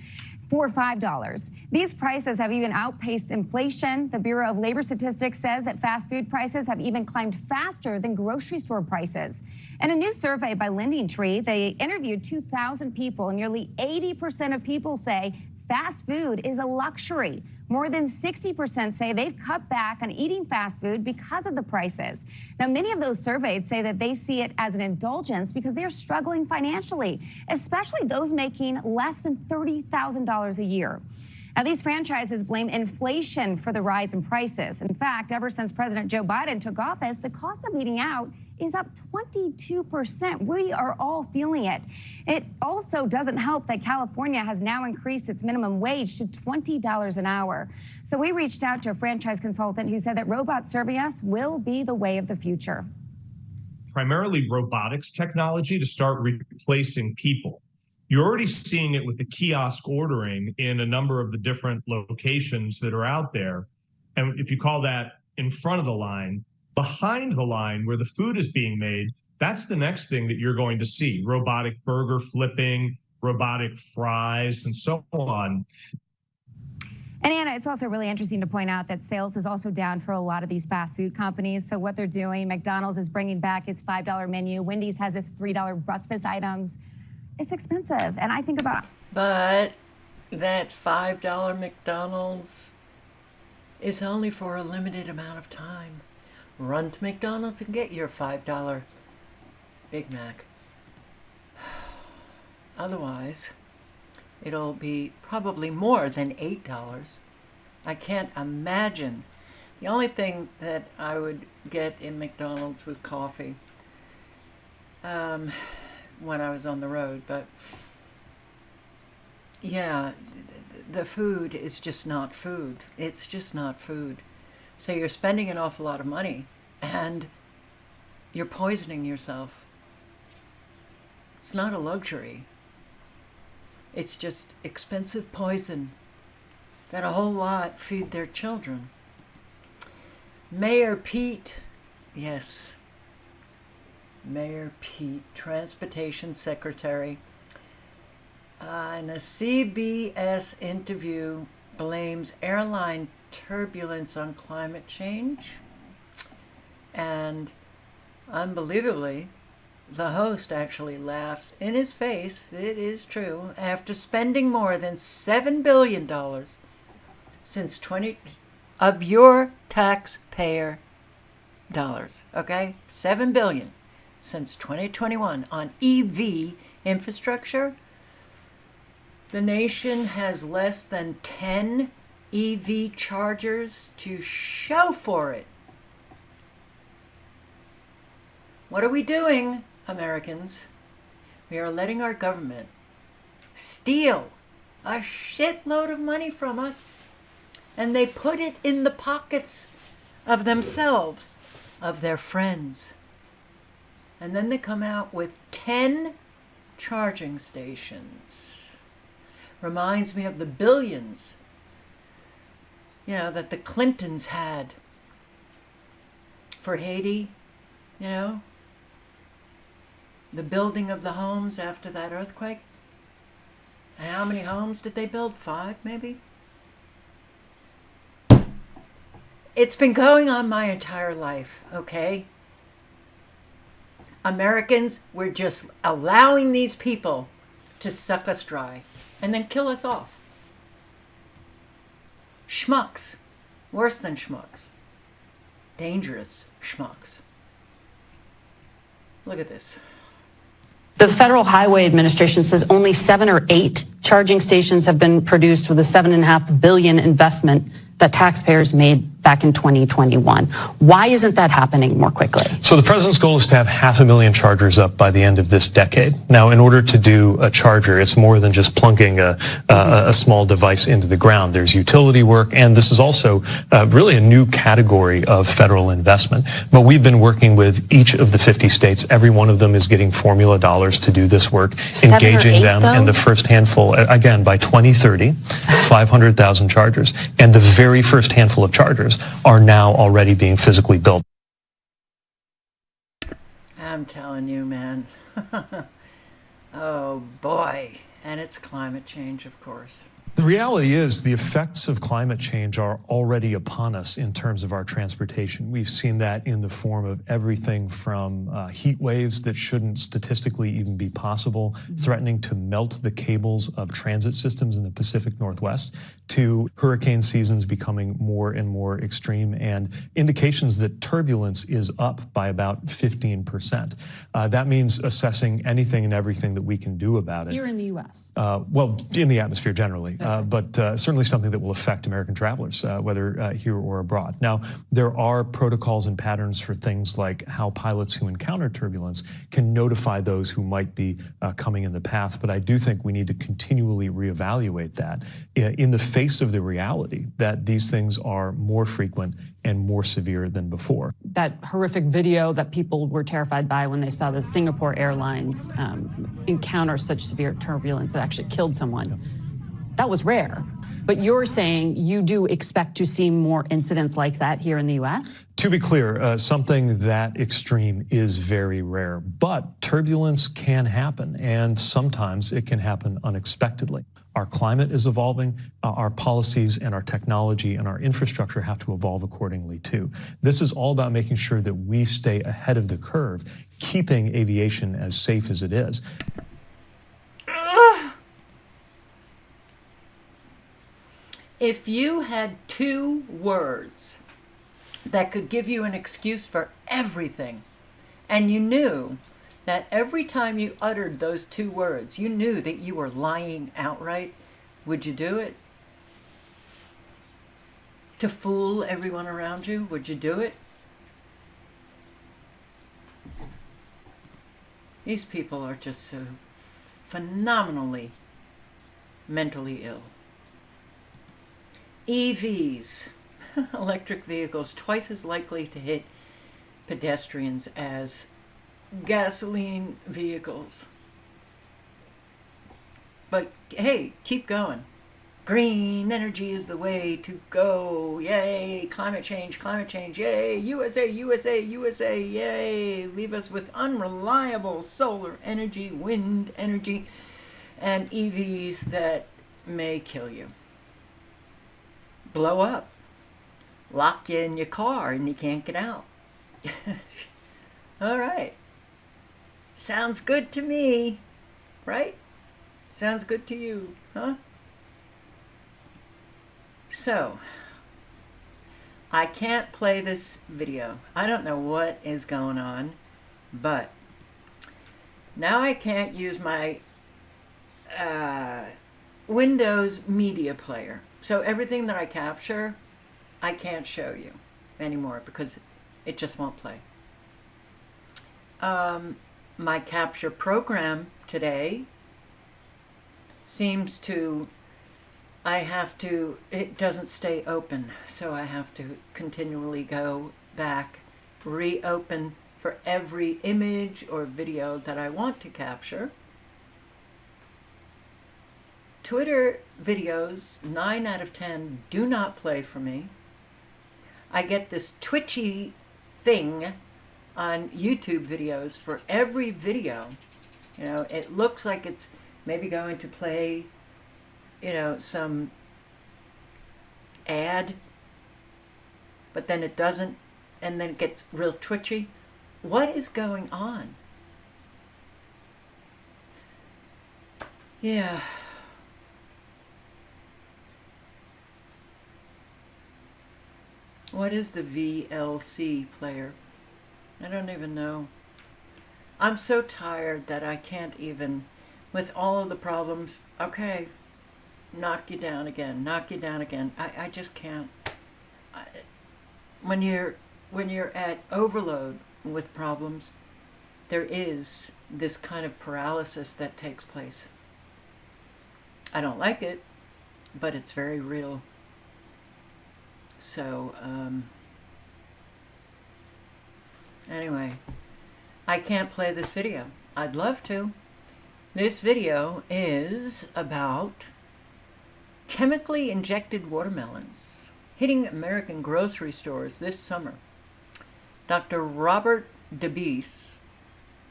for $5. These prices have even outpaced inflation. The Bureau of Labor Statistics says that fast food prices have even climbed faster than grocery store prices. In a new survey by Lending Tree, they interviewed 2,000 people, and nearly 80% of people say fast food is a luxury. More than 60% say they've cut back on eating fast food because of the prices. Now, many of those surveyed say that they see it as an indulgence because they're struggling financially, especially those making less than $30,000 a year. Now, these franchises blame inflation for the rise in prices. In fact, ever since President Joe Biden took office, the cost of eating out is up 22%. We are all feeling it. It also doesn't help that California has now increased its minimum wage to $20 an hour. So we reached out to a franchise consultant who said that robots serving us will be the way of the future. Primarily robotics technology to start replacing people. You're already seeing it with the kiosk ordering in a number of the different locations that are out there. And if you call that in front of the line, behind the line where the food is being made, that's the next thing that you're going to see. Robotic burger flipping, robotic fries, and so on. And Anna, it's also really interesting to point out that sales is also down for a lot of these fast food companies. So what they're doing, McDonald's is bringing back its $5 menu. Wendy's has its $3 breakfast items. It's expensive. And I think about... But that $5 McDonald's is only for a limited amount of time. Run to McDonald's and get your $5 Big Mac. Otherwise, it'll be probably more than $8. I can't imagine. The only thing that I would get in McDonald's was coffee when I was on the road. But yeah, the food is just not food. It's just not food. So you're spending an awful lot of money and you're poisoning yourself. It's not a luxury. It's just expensive poison that a whole lot feed their children. Mayor Pete, yes, Mayor Pete, Transportation Secretary, in a CBS interview, blames airline turbulence on climate change. And unbelievably, the host actually laughs in his face, it is true, after spending more than $7 billion since of your taxpayer dollars, okay? $7 billion since 2021 on EV infrastructure. The nation has less than 10 EV chargers to show for it. What are we doing, Americans? We are letting our government steal a shitload of money from us, and they put it in the pockets of themselves, of their friends. And then they come out with 10 charging stations. Reminds me of the billions, that the Clintons had for Haiti, the building of the homes after that earthquake. And how many homes did they build? 5, maybe? It's been going on my entire life, okay? Americans, we're just allowing these people to suck us dry and then kill us off. Schmucks. Worse than schmucks. Dangerous schmucks. Look at this. The Federal Highway Administration says only 7 or 8 charging stations have been produced with a $7.5 billion investment that taxpayers made back in 2021. Why isn't that happening more quickly? So the president's goal is to have 500,000 chargers up by the end of this decade. Now, in order to do a charger, it's more than just plunking a small device into the ground. There's utility work, and this is also really a new category of federal investment. But we've been working with each of the 50 states. Every one of them is getting formula dollars to do this work, engaging them in the first handful, again, by 2030, 500,000 chargers. And the very first handful of chargers are now already being physically built. I'm telling you, man. Oh, boy. And it's climate change, of course. The reality is the effects of climate change are already upon us in terms of our transportation. We've seen that in the form of everything from heat waves that shouldn't statistically even be possible, threatening to melt the cables of transit systems in the Pacific Northwest, to hurricane seasons becoming more and more extreme, and indications that turbulence is up by about 15%. That means assessing anything and everything that we can do about it. Here in the U.S.? Well, in the atmosphere generally. But certainly something that will affect American travelers, whether here or abroad. Now, there are protocols and patterns for things like how pilots who encounter turbulence can notify those who might be coming in the path. But I do think we need to continually reevaluate that in the face of the reality that these things are more frequent and more severe than before. That horrific video that people were terrified by when they saw the Singapore Airlines encounter such severe turbulence that actually killed someone. That was rare. But you're saying you do expect to see more incidents like that here in the U.S.? To be clear, something that extreme is very rare, but turbulence can happen, and sometimes it can happen unexpectedly. Our climate is evolving, our policies and our technology and our infrastructure have to evolve accordingly too. This is all about making sure that we stay ahead of the curve, keeping aviation as safe as it is. If you had 2 words that could give you an excuse for everything, and you knew that every time you uttered those 2 words, you knew that you were lying outright, would you do it? To fool everyone around you, would you do it? These people are just so phenomenally mentally ill. EVs, electric vehicles, twice as likely to hit pedestrians as gasoline vehicles. But hey, keep going. Green energy is the way to go. Yay, climate change, yay, USA, USA, USA, yay. Leave us with unreliable solar energy, wind energy, and EVs that may kill you. Blow up, lock you in your car and you can't get out. All right. Sounds good to me, right? Sounds good to you, huh? So, I can't play this video. I don't know what is going on, but now I can't use my Windows Media Player. So everything that I capture, I can't show you anymore because it just won't play. My capture program today seems to, it doesn't stay open, so I have to continually go back, reopen for every image or video that I want to capture. Twitter videos, 9 out of 10, do not play for me. I get this twitchy thing on YouTube videos for every video. You know, it looks like it's maybe going to play, you know, some ad, but then it doesn't, and then it gets real twitchy. What is going on? Yeah. What is the VLC player? I don't even know. I'm so tired that I can't even, with all of the problems, okay, knock you down again, knock you down again. I just can't. When you're at overload with problems, there is this kind of paralysis that takes place. I don't like it, but it's very real. So, anyway, I can't play this video. I'd love to. This video is about chemically injected watermelons hitting American grocery stores this summer. Dr. Robert DeBeese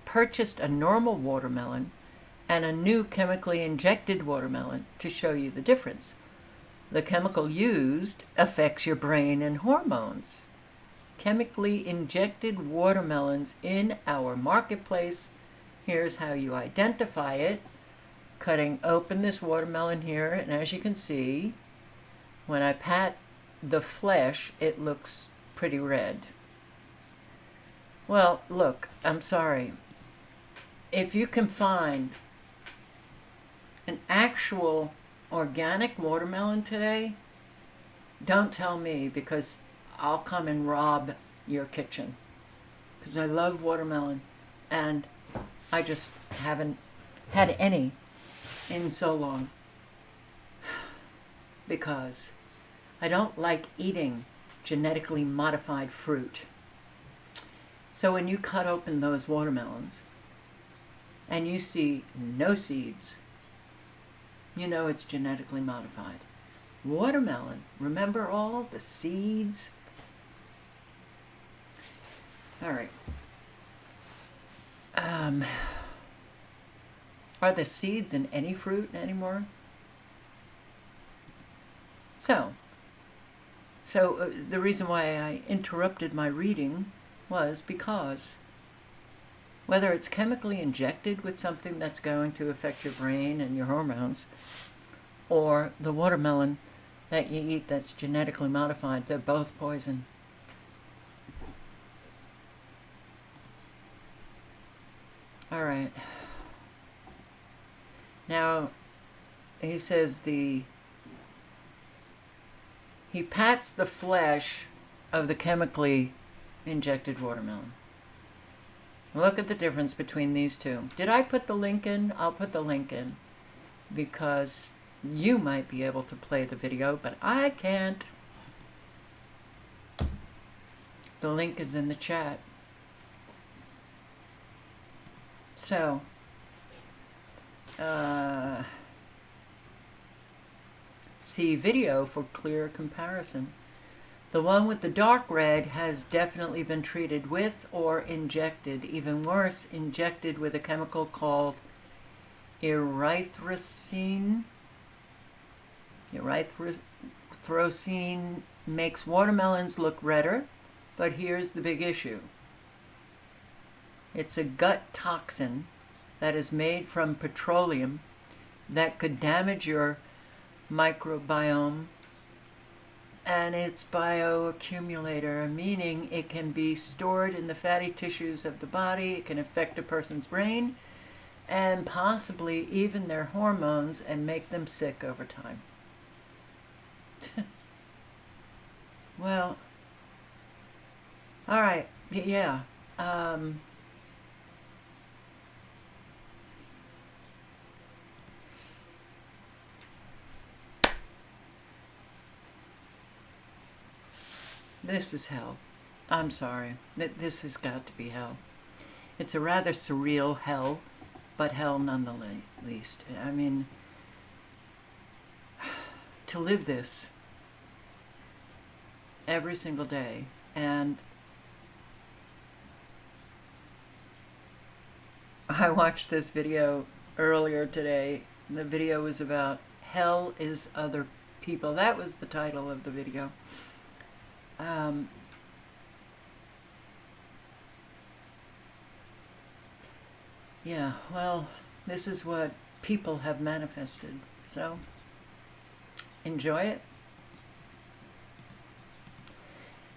purchased a normal watermelon and a new chemically injected watermelon to show you the difference. The chemical used affects your brain and hormones. Chemically injected watermelons in our marketplace. Here's how you identify it. Cutting open this watermelon here, and as you can see, when I pat the flesh, it looks pretty red. Well, look, I'm sorry. If you can find an actual organic watermelon today, don't tell me, because I'll come and rob your kitchen. Because I love watermelon, and I just haven't had any in so long. Because I don't like eating genetically modified fruit. So when you cut open those watermelons and you see no seeds, you know it's genetically modified. Watermelon, remember all the seeds? All right. Are there seeds in any fruit anymore? So the reason why I interrupted my reading was because whether it's chemically injected with something that's going to affect your brain and your hormones, or the watermelon that you eat that's genetically modified, they're both poison. All right. Now, he says he pats the flesh of the chemically injected watermelon. Look at the difference between these two. Did I put the link in? I'll put the link in because you might be able to play the video, but I can't. The link is in the chat. So, see video for clear comparison. The one with the dark red has definitely been treated with or injected. Even worse, injected with a chemical called erythrocin. Erythrocin makes watermelons look redder, but here's the big issue. It's a gut toxin that is made from petroleum that could damage your microbiome, and it's bioaccumulator, meaning it can be stored in the fatty tissues of the body. It can affect a person's brain and possibly even their hormones and make them sick over time. Well, all right, yeah. This is hell. I'm sorry. This has got to be hell. It's a rather surreal hell, but hell none the least. I mean, to live this every single day, and I watched this video earlier today. The video was about hell is other people. That was the title of the video. Yeah, well, this is what people have manifested, so enjoy it.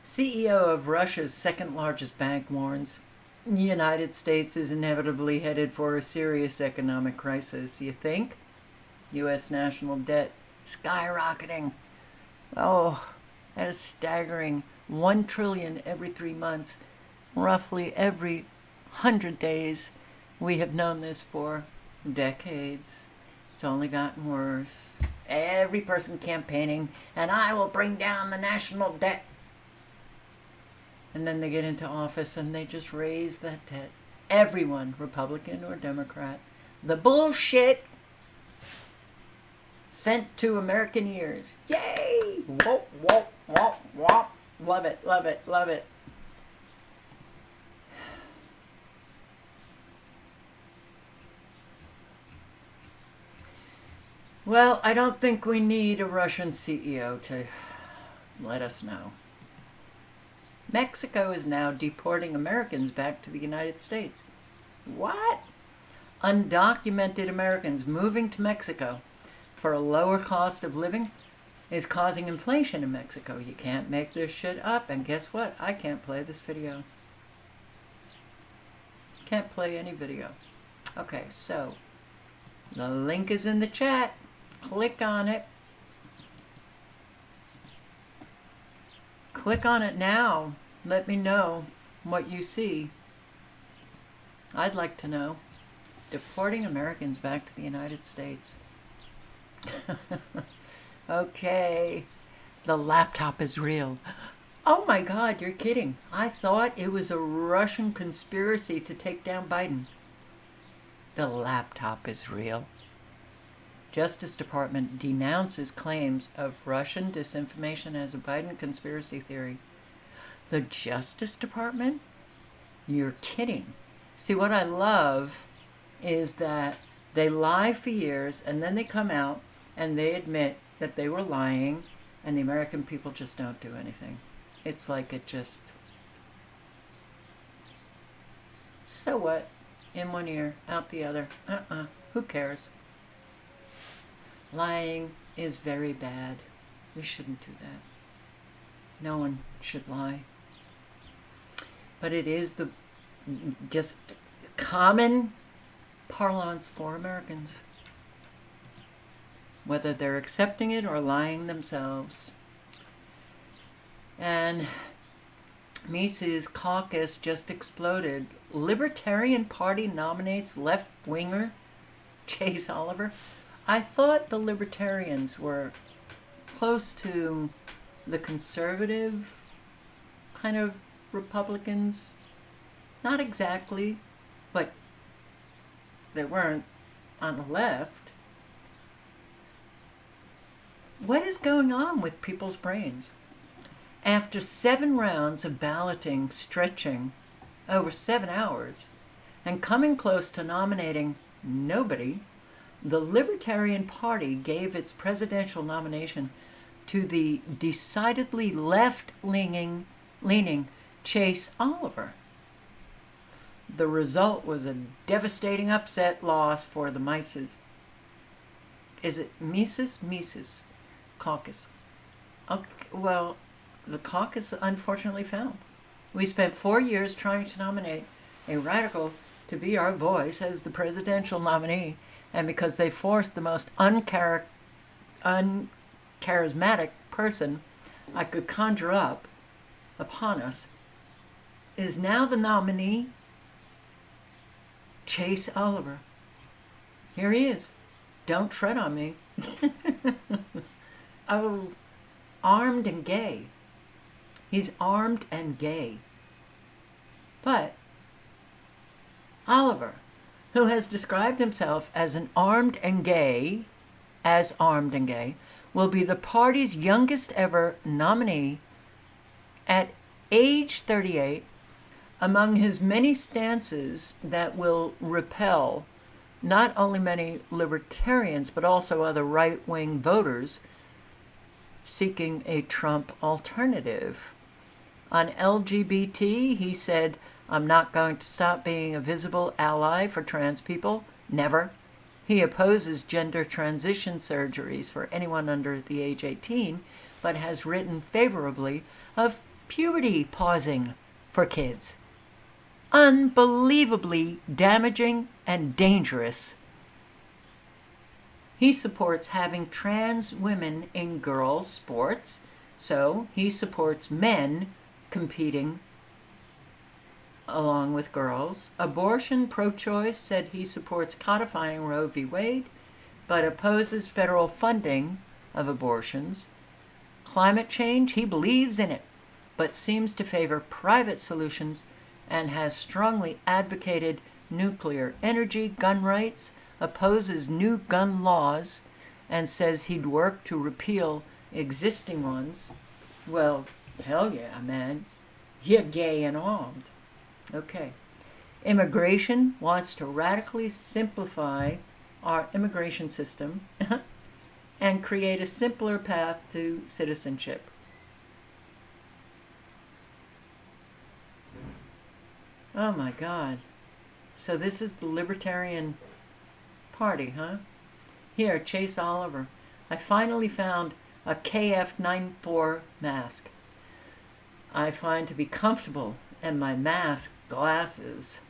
CEO of Russia's second largest bank warns the United States is inevitably headed for a serious economic crisis. You think? U.S. national debt skyrocketing. Oh, at a staggering $1 trillion every 3 months, roughly every 100 days. We have known this for decades. It's only gotten worse. Every person campaigning, and I will bring down the national debt. And then they get into office and they just raise that debt. Everyone, Republican or Democrat. The bullshit sent to American ears. Yay! Whoop, whoop, whoop, whoop. Love it, love it, love it. Well, I don't think we need a Russian CEO to let us know. Mexico is now deporting Americans back to the United States. What? Undocumented Americans moving to Mexico for a lower cost of living is causing inflation in Mexico. You can't make this shit up. And guess what? I can't play this video. Can't play any video. Okay, so the link is in the chat. Click on it. Click on it now. Let me know what you see. I'd like to know. Deporting Americans back to the United States. Okay. The laptop is real. Oh my God, you're kidding. I thought it was a Russian conspiracy to take down Biden. The laptop is real. Justice Department denounces claims of Russian disinformation as a Biden conspiracy theory. The Justice Department? You're kidding. See, what I love is that they lie for years and then they come out and they admit that they were lying and the American people just don't do anything. It's like it just... So what? In one ear, out the other. Who cares? Lying is very bad. We shouldn't do that. No one should lie. But it is the just common parlance for Americans, whether they're accepting it or lying themselves. And Mises caucus just exploded. Libertarian Party nominates left-winger Chase Oliver. I thought the Libertarians were close to the conservative kind of Republicans. Not exactly, but they weren't on the left. What is going on with people's brains? After 7 rounds of balloting, stretching over 7 hours, and coming close to nominating nobody, the Libertarian Party gave its presidential nomination to the decidedly left-leaning Chase Oliver. The result was a devastating upset loss for the Mises. Is it Mises caucus? Okay, well, the caucus unfortunately failed. We spent 4 years trying to nominate a radical to be our voice as the presidential nominee, and because they forced the most uncharismatic person I could conjure up upon us, is now the nominee Chase Oliver. Here he is. Don't tread on me. Oh, armed and gay. He's armed and gay. But Oliver, who has described himself as armed and gay, will be the party's youngest ever nominee at age 38, among his many stances that will repel not only many libertarians, but also other right-wing voters seeking a Trump alternative. On LGBT, he said, "I'm not going to stop being a visible ally for trans people. Never." He opposes gender transition surgeries for anyone under the age 18, but has written favorably of puberty pausing for kids. Unbelievably damaging and dangerous. He supports having trans women in girls' sports, so he supports men competing along with girls. Abortion, pro-choice, said he supports codifying Roe v. Wade, but opposes federal funding of abortions. Climate change, he believes in it, but seems to favor private solutions and has strongly advocated nuclear energy, gun rights, opposes new gun laws, and says he'd work to repeal existing ones. Well, hell yeah, man. You're gay and armed. Okay. Immigration wants to radically simplify our immigration system and create a simpler path to citizenship. Oh my God. So this is the Libertarian Party, huh? Here, Chase Oliver. I finally found a KF94 mask. I find to be comfortable, and my mask, glasses,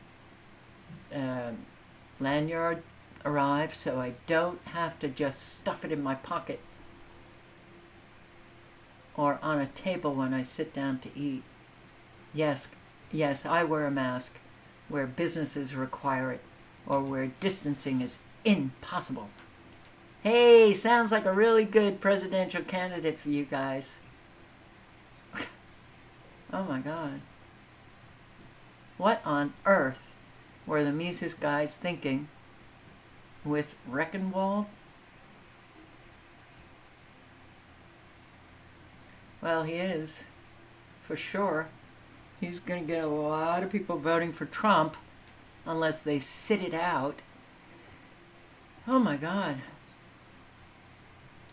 lanyard arrived, so I don't have to just stuff it in my pocket or on a table when I sit down to eat. Yes, I wear a mask where businesses require it or where distancing is impossible. Hey, sounds like a really good presidential candidate for you guys. Oh my God. What on earth were the Mises guys thinking with Reckenwald? Well, he is, for sure. He's going to get a lot of people voting for Trump unless they sit it out. Oh my God.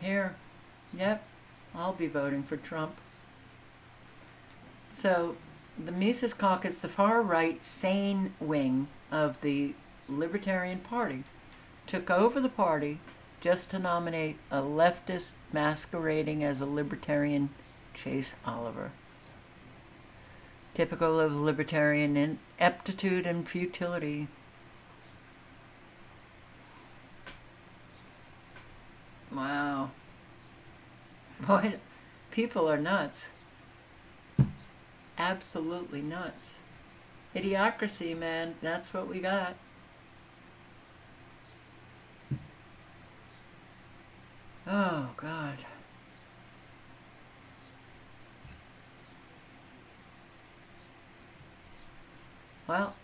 Here. Yep. I'll be voting for Trump. So, the Mises Caucus, the far-right sane wing of the Libertarian Party, took over the party just to nominate a leftist masquerading as a libertarian, Chase Oliver. Typical of libertarian ineptitude and futility. Wow. Boy, people are nuts. Absolutely nuts. Idiocracy, man. That's what we got. Oh, God. Well,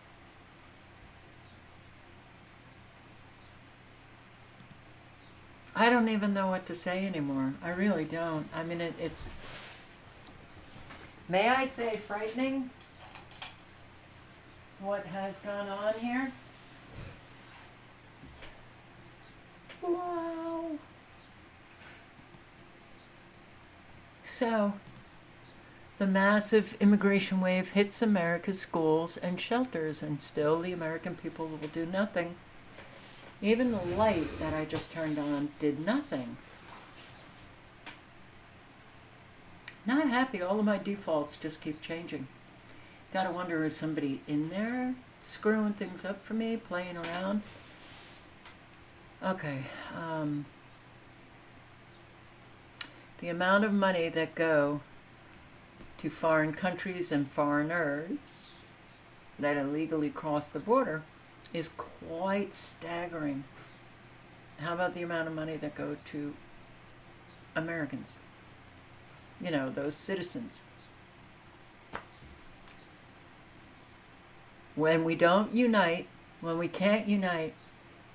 I don't even know what to say anymore. I really don't. I mean, it's, may I say, frightening what has gone on here. Wow. So, The massive immigration wave hits America's schools and shelters, and still the American people will do nothing. Even the light that I just turned on did nothing. Not happy. All of my defaults just keep changing. Gotta wonder, is somebody in there screwing things up for me, playing around? Okay. The amount of money that go to foreign countries and foreigners that illegally cross the border is quite staggering. How about the amount of money that go to Americans? You know, those citizens. When we don't unite, when we can't unite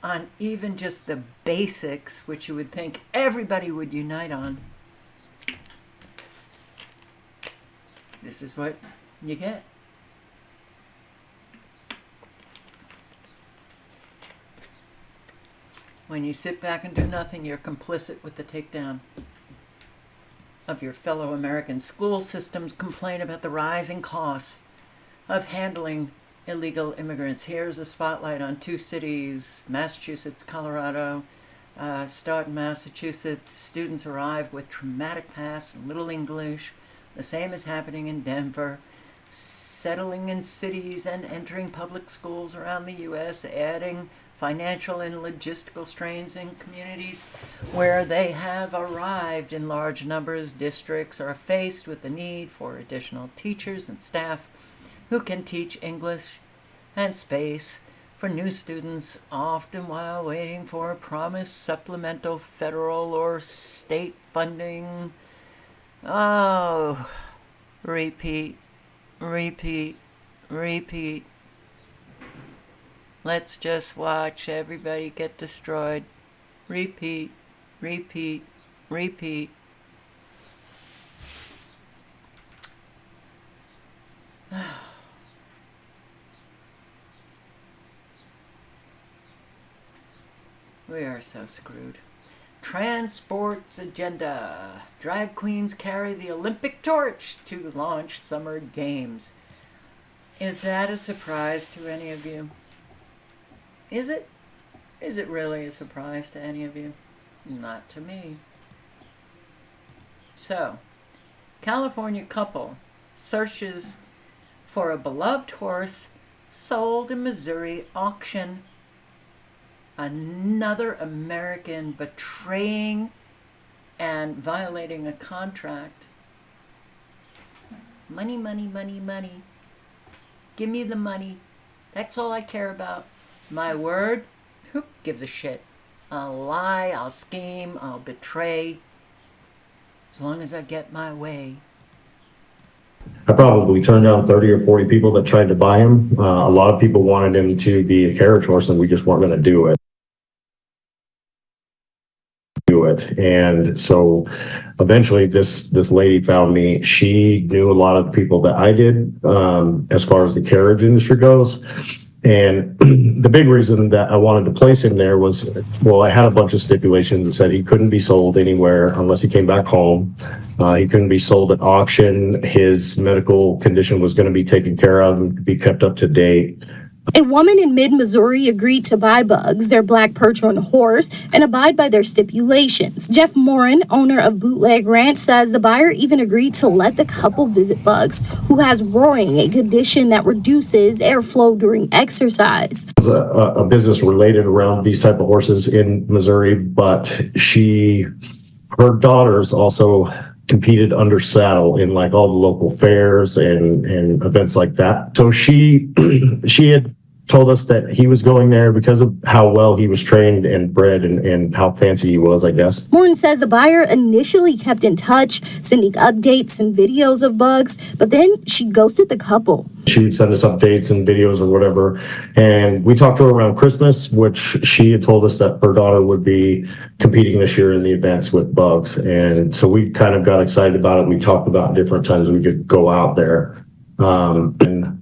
on even just the basics, which you would think everybody would unite on, this is what you get. When you sit back and do nothing, you're complicit with the takedown of your fellow Americans. School systems complain about the rising costs of handling illegal immigrants. Here's a spotlight on two cities, Massachusetts, Colorado. Start in Massachusetts. Students arrive with traumatic past, little English. The same is happening in Denver. Settling in cities and entering public schools around the U.S., adding financial and logistical strains in communities where they have arrived in large numbers. Districts are faced with the need for additional teachers and staff who can teach English and space for new students, often while waiting for promised supplemental federal or state funding. Oh, repeat, repeat, repeat. Let's just watch everybody get destroyed. Repeat, repeat, repeat. We are so screwed. Transport's agenda. Drag queens carry the Olympic torch to launch summer games. Is that a surprise to any of you? Is it? Is it really a surprise to any of you? Not to me. So, California couple searches for a beloved horse sold in Missouri auction. Another American betraying and violating a contract. Money, money, money, money. Give me the money. That's all I care about. My word, who gives a shit? I'll lie, I'll scheme, I'll betray, as long as I get my way. I probably turned down 30 or 40 people that tried to buy him. A lot of people wanted him to be a carriage horse, and we just weren't going to do it. And so eventually this lady found me. She knew a lot of the people that I did as far as the carriage industry goes. And the big reason that I wanted to place him there was, well, I had a bunch of stipulations that said he couldn't be sold anywhere unless he came back home. He couldn't be sold at auction. His medical condition was going to be taken care of and be kept up to date. A woman in mid-Missouri agreed to buy Bugs, their black perch-on horse, and abide by their stipulations. Jeff Morin, owner of Bootleg Ranch, says the buyer even agreed to let the couple visit Bugs, who has roaring, a condition that reduces airflow during exercise. It was a business related around these type of horses in Missouri, but her daughters also competed under saddle in like all the local fairs and events like that. So she had told us that he was going there because of how well he was trained and bred and how fancy he was, I guess. Morton says the buyer initially kept in touch, sending updates and videos of Bugs, but then she ghosted the couple. She would send us updates and videos or whatever. And we talked to her around Christmas, which she had told us that her daughter would be competing this year in the events with Bugs. And so we kind of got excited about it. We talked about different times we could go out there. And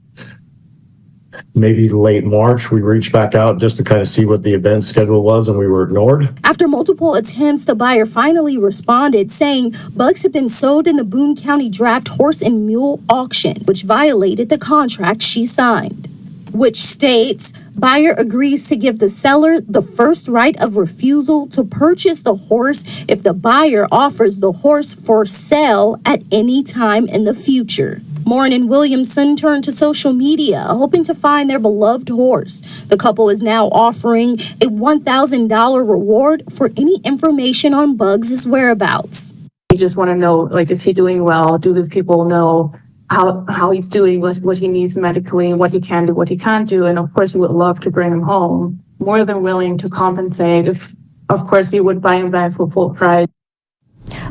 maybe late March, we reached back out just to kind of see what the event schedule was, and we were ignored. After multiple attempts, the buyer finally responded, saying bugs had been sold in the Boone County Draft Horse and Mule auction, which violated the contract she signed, which states buyer agrees to give the seller the first right of refusal to purchase the horse if the buyer offers the horse for sale at any time in the future. Morin and Williamson turned to social media, hoping to find their beloved horse. The couple is now offering a $1,000 reward for any information on Bugs' whereabouts. We just want to know, like, is he doing well? Do the people know how he's doing, what he needs medically, what he can do, what he can't do? And of course, we would love to bring him home. More than willing to compensate. If, of course, we would buy him back for full price.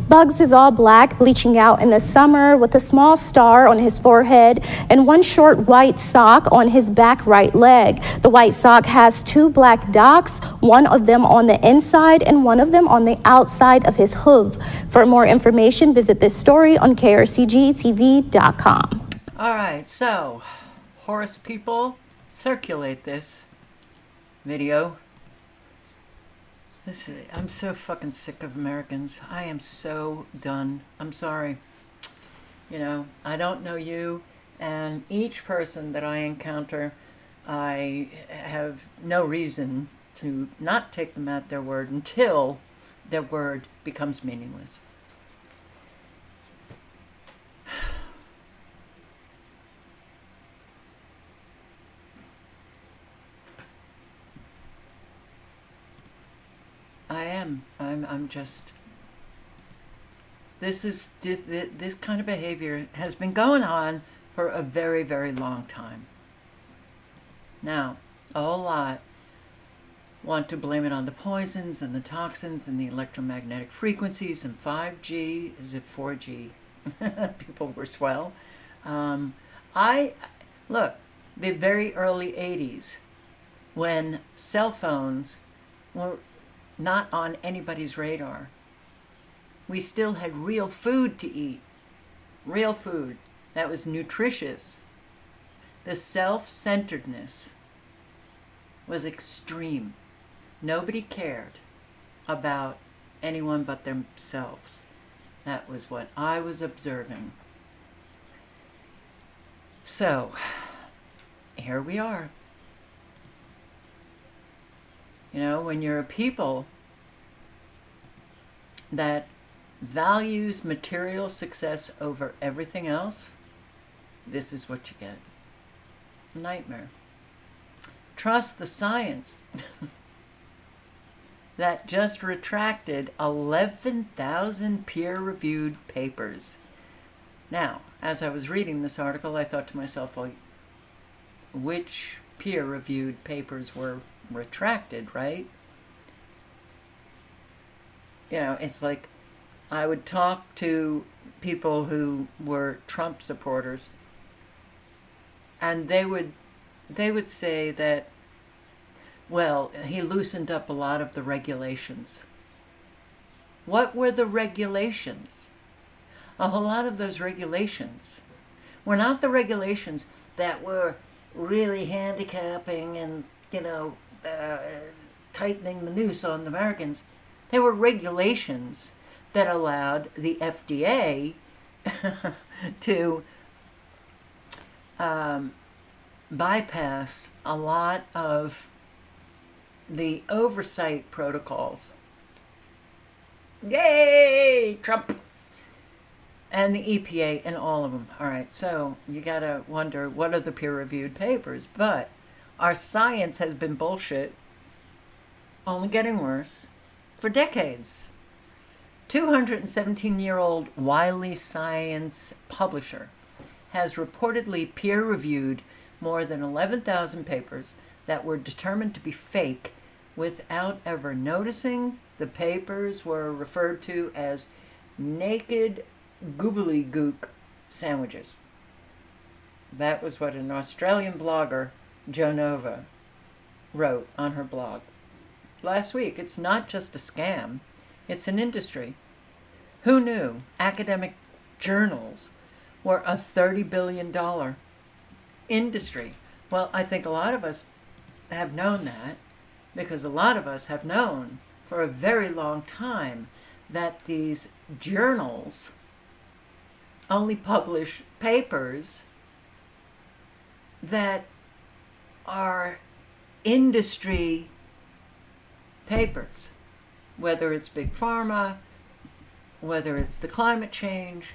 Bugs is all black, bleaching out in the summer with a small star on his forehead and one short white sock on his back right leg. The white sock has 2 black dots, one of them on the inside and one of them on the outside of his hoof. For more information, visit this story on krcgtv.com. All right, so horse people, circulate this video. I'm so fucking sick of Americans. I am so done. I'm sorry. You know, I don't know you, and each person that I encounter, I have no reason to not take them at their word until their word becomes meaningless. I'm just, this kind of behavior has been going on for a very, very long time. Now, a whole lot want to blame it on the poisons and the toxins and the electromagnetic frequencies and 5G, is it 4G? People were swell. Look, the very early 80s, when cell phones were not on anybody's radar. We still had real food to eat. Real food that was nutritious. The self-centeredness was extreme. Nobody cared about anyone but themselves. That was what I was observing. So, here we are. You know, when you're a people that values material success over everything else, this is what you get. A nightmare. Trust the science that just retracted 11,000 peer-reviewed papers. Now, as I was reading this article, I thought to myself, well, which peer-reviewed papers were retracted, right? You know, it's like I would talk to people who were Trump supporters, and they would say that, well, he loosened up a lot of the regulations. What were the regulations? A whole lot of those regulations were not the regulations that were really handicapping and, you know, tightening the noose on the Americans. They were regulations that allowed the FDA to bypass a lot of the oversight protocols. Yay, Trump! And the EPA and all of them. All right, so you gotta wonder, what are the peer-reviewed papers? But our science has been bullshit, only getting worse, for decades. 217-year-old Wiley Science publisher has reportedly peer-reviewed more than 11,000 papers that were determined to be fake without ever noticing. The papers were referred to as naked gobbledygook sandwiches. That was what an Australian blogger, Jo Nova, wrote on her blog last week. It's not just a scam, it's an industry. Who knew academic journals were a $30 billion industry? Well, I think a lot of us have known that because a lot of us have known for a very long time that these journals only publish papers that are industry papers, whether it's big pharma, whether it's the climate change.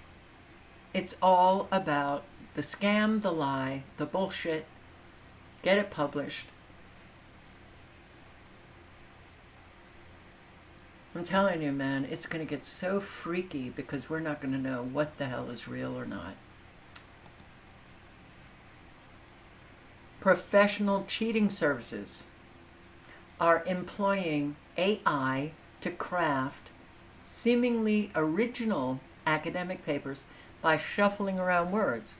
It's all about the scam, the lie, the bullshit. Get it published. I'm telling you, man, it's going to get so freaky because we're not going to know what the hell is real or not. Professional cheating services are employing AI to craft seemingly original academic papers by shuffling around words,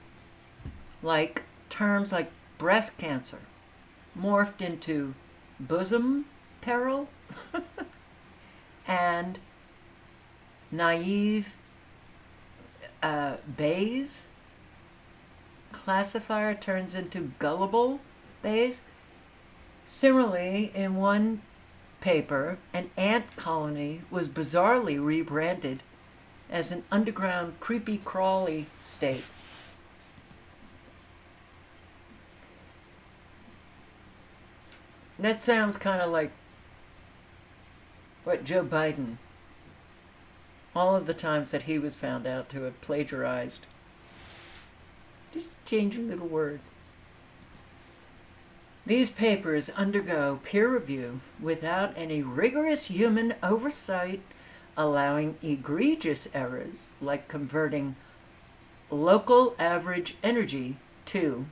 like terms like breast cancer morphed into bosom peril and naive bays. Classifier turns into gullible bays. Similarly, in one paper, an ant colony was bizarrely rebranded as an underground creepy crawly state. That sounds kind of like what Joe Biden, all of the times that he was found out to have plagiarized. Just change a little word. These papers undergo peer review without any rigorous human oversight, allowing egregious errors like converting local average energy to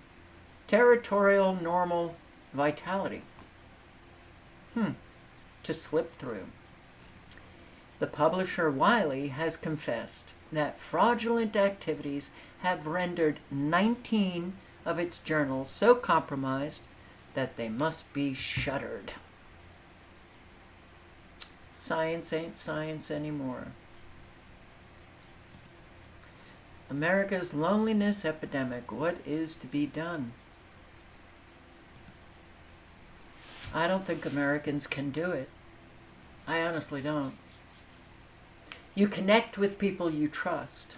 territorial normal vitality. To slip through. The publisher Wiley has confessed that fraudulent activities have rendered 19 of its journals so compromised that they must be shuttered. Science ain't science anymore. America's loneliness epidemic. What is to be done? I don't think Americans can do it. I honestly don't. You connect with people you trust.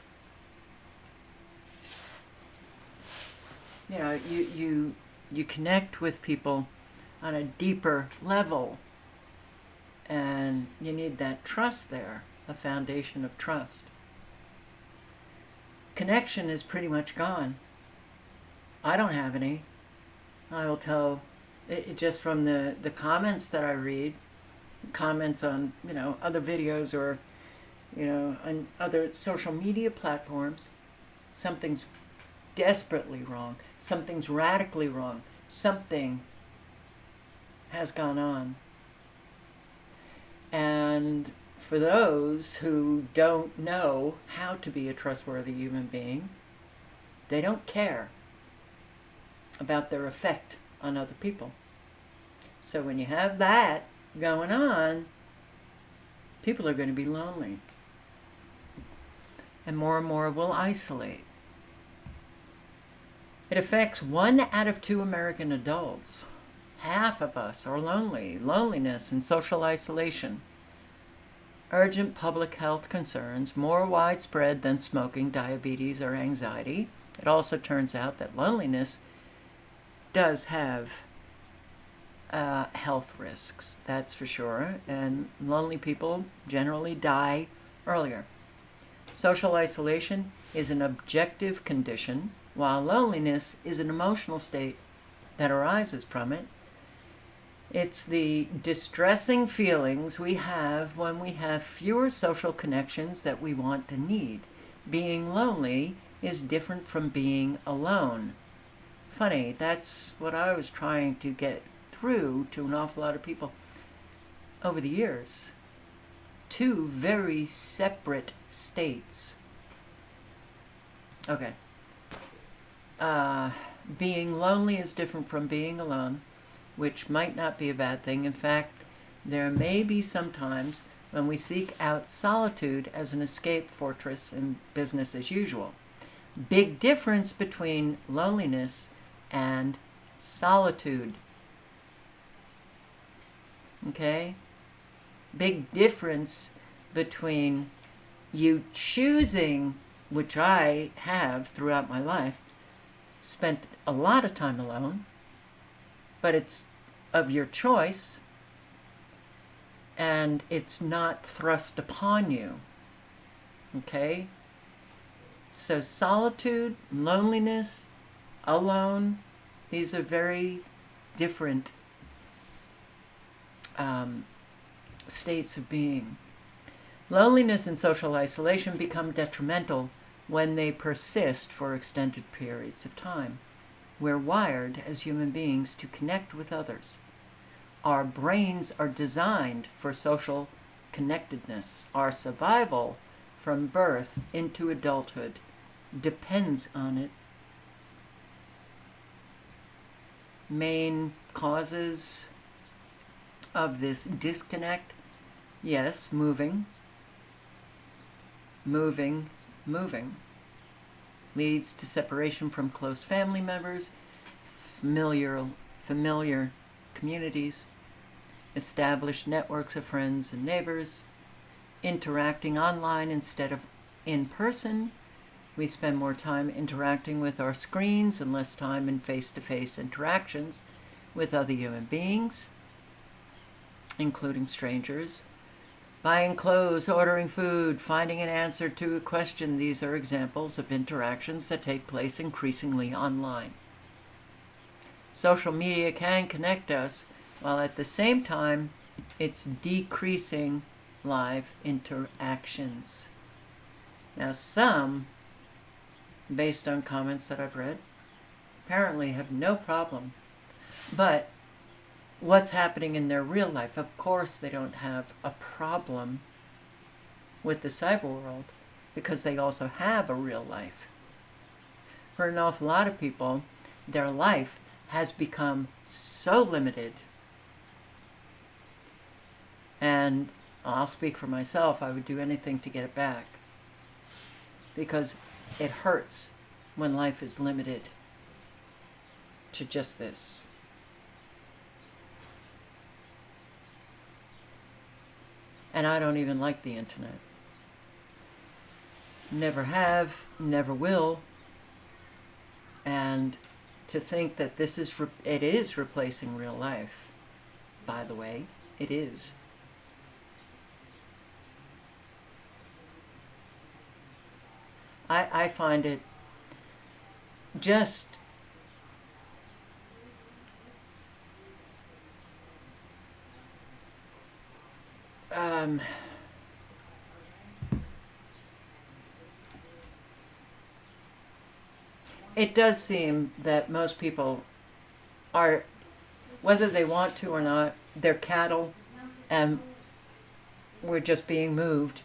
You know, you connect with people on a deeper level, and you need that trust there, a foundation of trust. Connection is pretty much gone. I don't have any. I will tell it just from the comments that I read, comments on, you know, other videos or, you know, on other social media platforms. Something's desperately wrong. Something's radically wrong. Something has gone on. And for those who don't know how to be a trustworthy human being, they don't care about their effect on other people. So when you have that going on, people are going to be lonely. And more will isolate. It affects 1 out of 2 American adults. Half of us are lonely. Loneliness and social isolation. Urgent public health concerns, more widespread than smoking, diabetes, or anxiety. It also turns out that loneliness does have health risks, that's for sure, and lonely people generally die earlier. Social isolation is an objective condition, while loneliness is an emotional state that arises from it. It's the distressing feelings we have when we have fewer social connections that we want and need. Being lonely is different from being alone. Funny, that's what I was trying to get through to an awful lot of people over the years. 2 very separate states. Okay. Being lonely is different from being alone, which might not be a bad thing. In fact, there may be some times when we seek out solitude as an escape fortress in business as usual. Big difference between loneliness and solitude. Okay? Big difference between you choosing, which I have throughout my life, spent a lot of time alone, but it's of your choice and it's not thrust upon you. Okay? So solitude, loneliness, alone, these are very different states of being. Loneliness and social isolation become detrimental when they persist for extended periods of time. We're wired as human beings to connect with others. Our brains are designed for social connectedness. Our survival from birth into adulthood depends on it. Main causes of this disconnect, yes, moving, leads to separation from close family members, familiar communities, established networks of friends and neighbors, interacting online instead of in person. We spend more time interacting with our screens and less time in face-to-face interactions with other human beings, including strangers. Buying clothes, ordering food, finding an answer to a question, these are examples of interactions that take place increasingly online. Social media can connect us, while at the same time, it's decreasing live interactions. Now, some, based on comments that I've read, apparently have no problem. But what's happening in their real life? Of course they don't have a problem with the cyber world because they also have a real life. For an awful lot of people, their life has become so limited. And I'll speak for myself, I would do anything to get it back. Because it hurts when life is limited to just this. And I don't even like the internet. Never have, never will. And to think that this is, it is replacing real life. By the way, it is. I find it just it does seem that most people are, whether they want to or not, they're cattle, and we're just being moved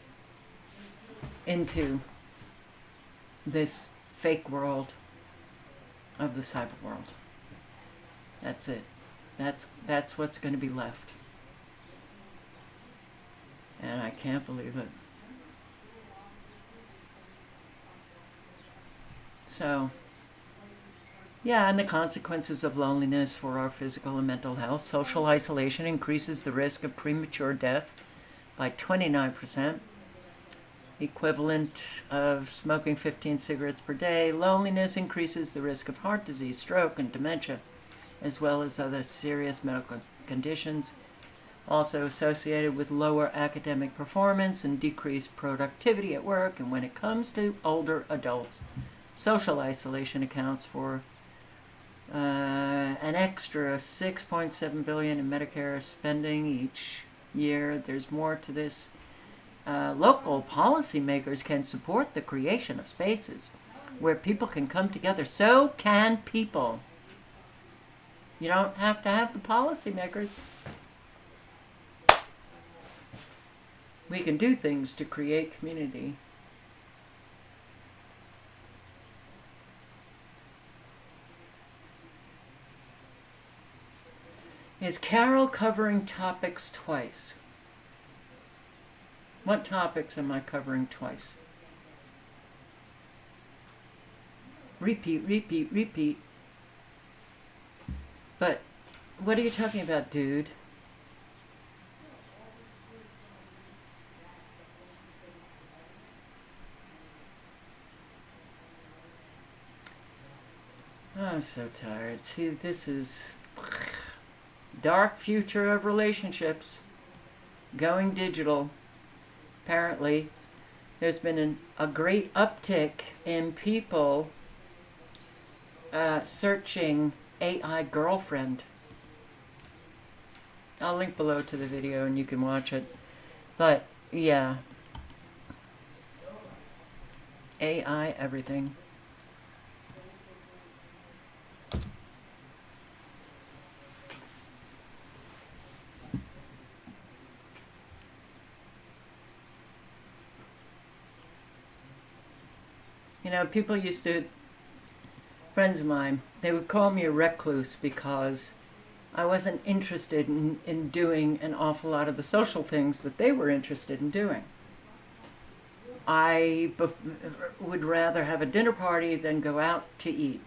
into this fake world of the cyber world. That's it. That's what's going to be left. And I can't believe it. So, yeah, and the consequences of loneliness for our physical and mental health. Social isolation increases the risk of premature death by 29%, equivalent of smoking 15 cigarettes per day. Loneliness increases the risk of heart disease, stroke, and dementia, as well as other serious medical conditions, also associated with lower academic performance and decreased productivity at work. And when it comes to older adults, social isolation accounts for an extra $6.7 billion in Medicare spending each year. There's more to this. Local policymakers can support the creation of spaces where people can come together. So can people. You don't have to have the policymakers. We can do things to create community. Is Carol covering topics twice? What topics am I covering twice? Repeat, repeat, repeat. But what are you talking about, dude? Oh, I'm so tired. See, this is dark future of relationships. Going digital. Apparently, there's been a great uptick in people searching AI girlfriend. I'll link below to the video and you can watch it. But, yeah. AI everything. You know, people used to, friends of mine, they would call me a recluse because I wasn't interested in doing an awful lot of the social things that they were interested in doing. I would rather have a dinner party than go out to eat.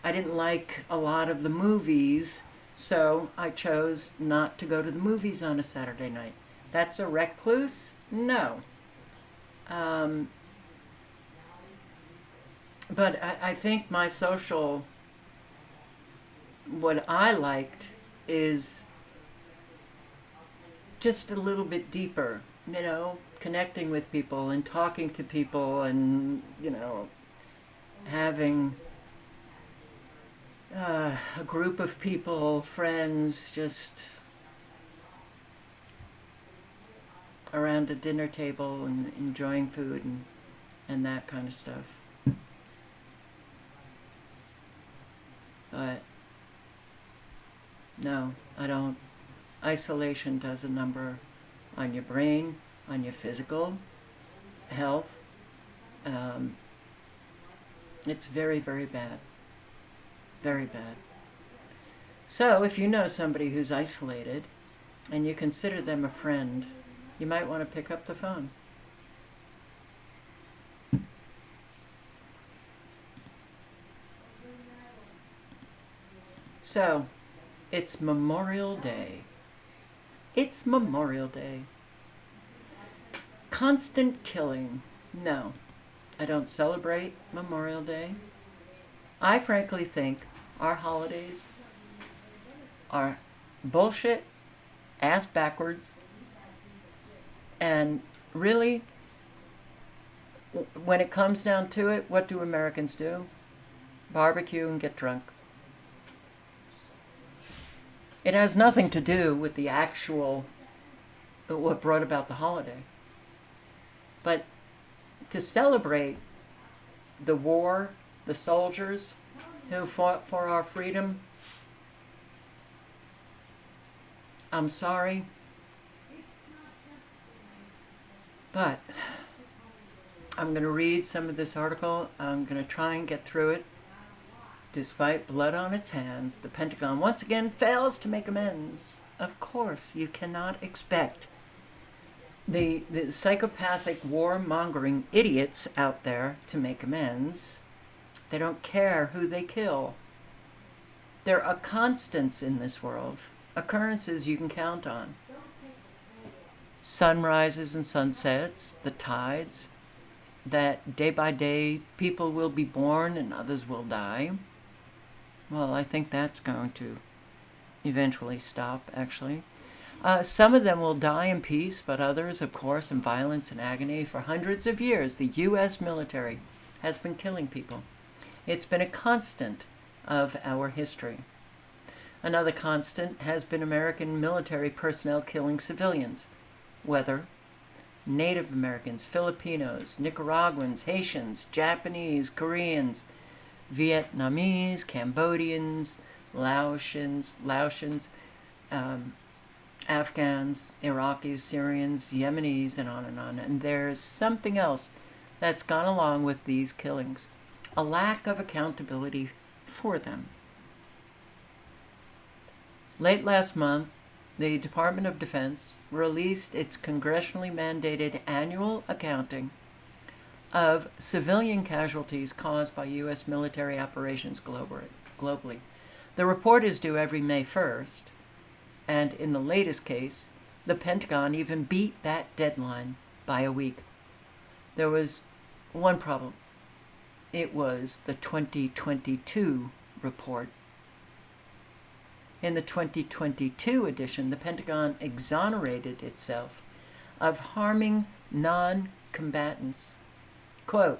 I didn't like a lot of the movies, so I chose not to go to the movies on a Saturday night. That's a recluse? No. But I think my social, what I liked is just a little bit deeper, you know, connecting with people and talking to people and, you know, having a group of people, friends, just around a dinner table and enjoying food and that kind of stuff. But no, I don't. Isolation does a number on your brain, on your physical health. It's very, very bad. Very bad. So if you know somebody who's isolated and you consider them a friend, you might want to pick up the phone. So, it's Memorial Day. It's Memorial Day. Constant killing. No, I don't celebrate Memorial Day. I frankly think our holidays are bullshit, ass backwards, and really, when it comes down to it, what do Americans do? Barbecue and get drunk. It has nothing to do with the actual, what brought about the holiday. But to celebrate the war, the soldiers who fought for our freedom, I'm sorry, but I'm going to read some of this article. I'm going to try and get through it. Despite blood on its hands, the Pentagon once again fails to make amends. Of course, you cannot expect the psychopathic warmongering idiots out there to make amends. They don't care who they kill. There are constants in this world, occurrences you can count on. Sunrises and sunsets, the tides, that day by day people will be born and others will die. Well, I think that's going to eventually stop, actually. Some of them will die in peace, but others, of course, in violence and agony. For hundreds of years, the U.S. military has been killing people. It's been a constant of our history. Another constant has been American military personnel killing civilians, whether Native Americans, Filipinos, Nicaraguans, Haitians, Japanese, Koreans, Vietnamese, Cambodians, Laotians, Afghans, Iraqis, Syrians, Yemenis, and on and on. And there's something else that's gone along with these killings, a lack of accountability for them. Late last month, the Department of Defense released its congressionally mandated annual accounting of civilian casualties caused by U.S. military operations globally. The report is due every May 1st, and in the latest case, the Pentagon even beat that deadline by a week. There was one problem. It was the 2022 report. In the 2022 edition, the Pentagon exonerated itself of harming non-combatants. Quote,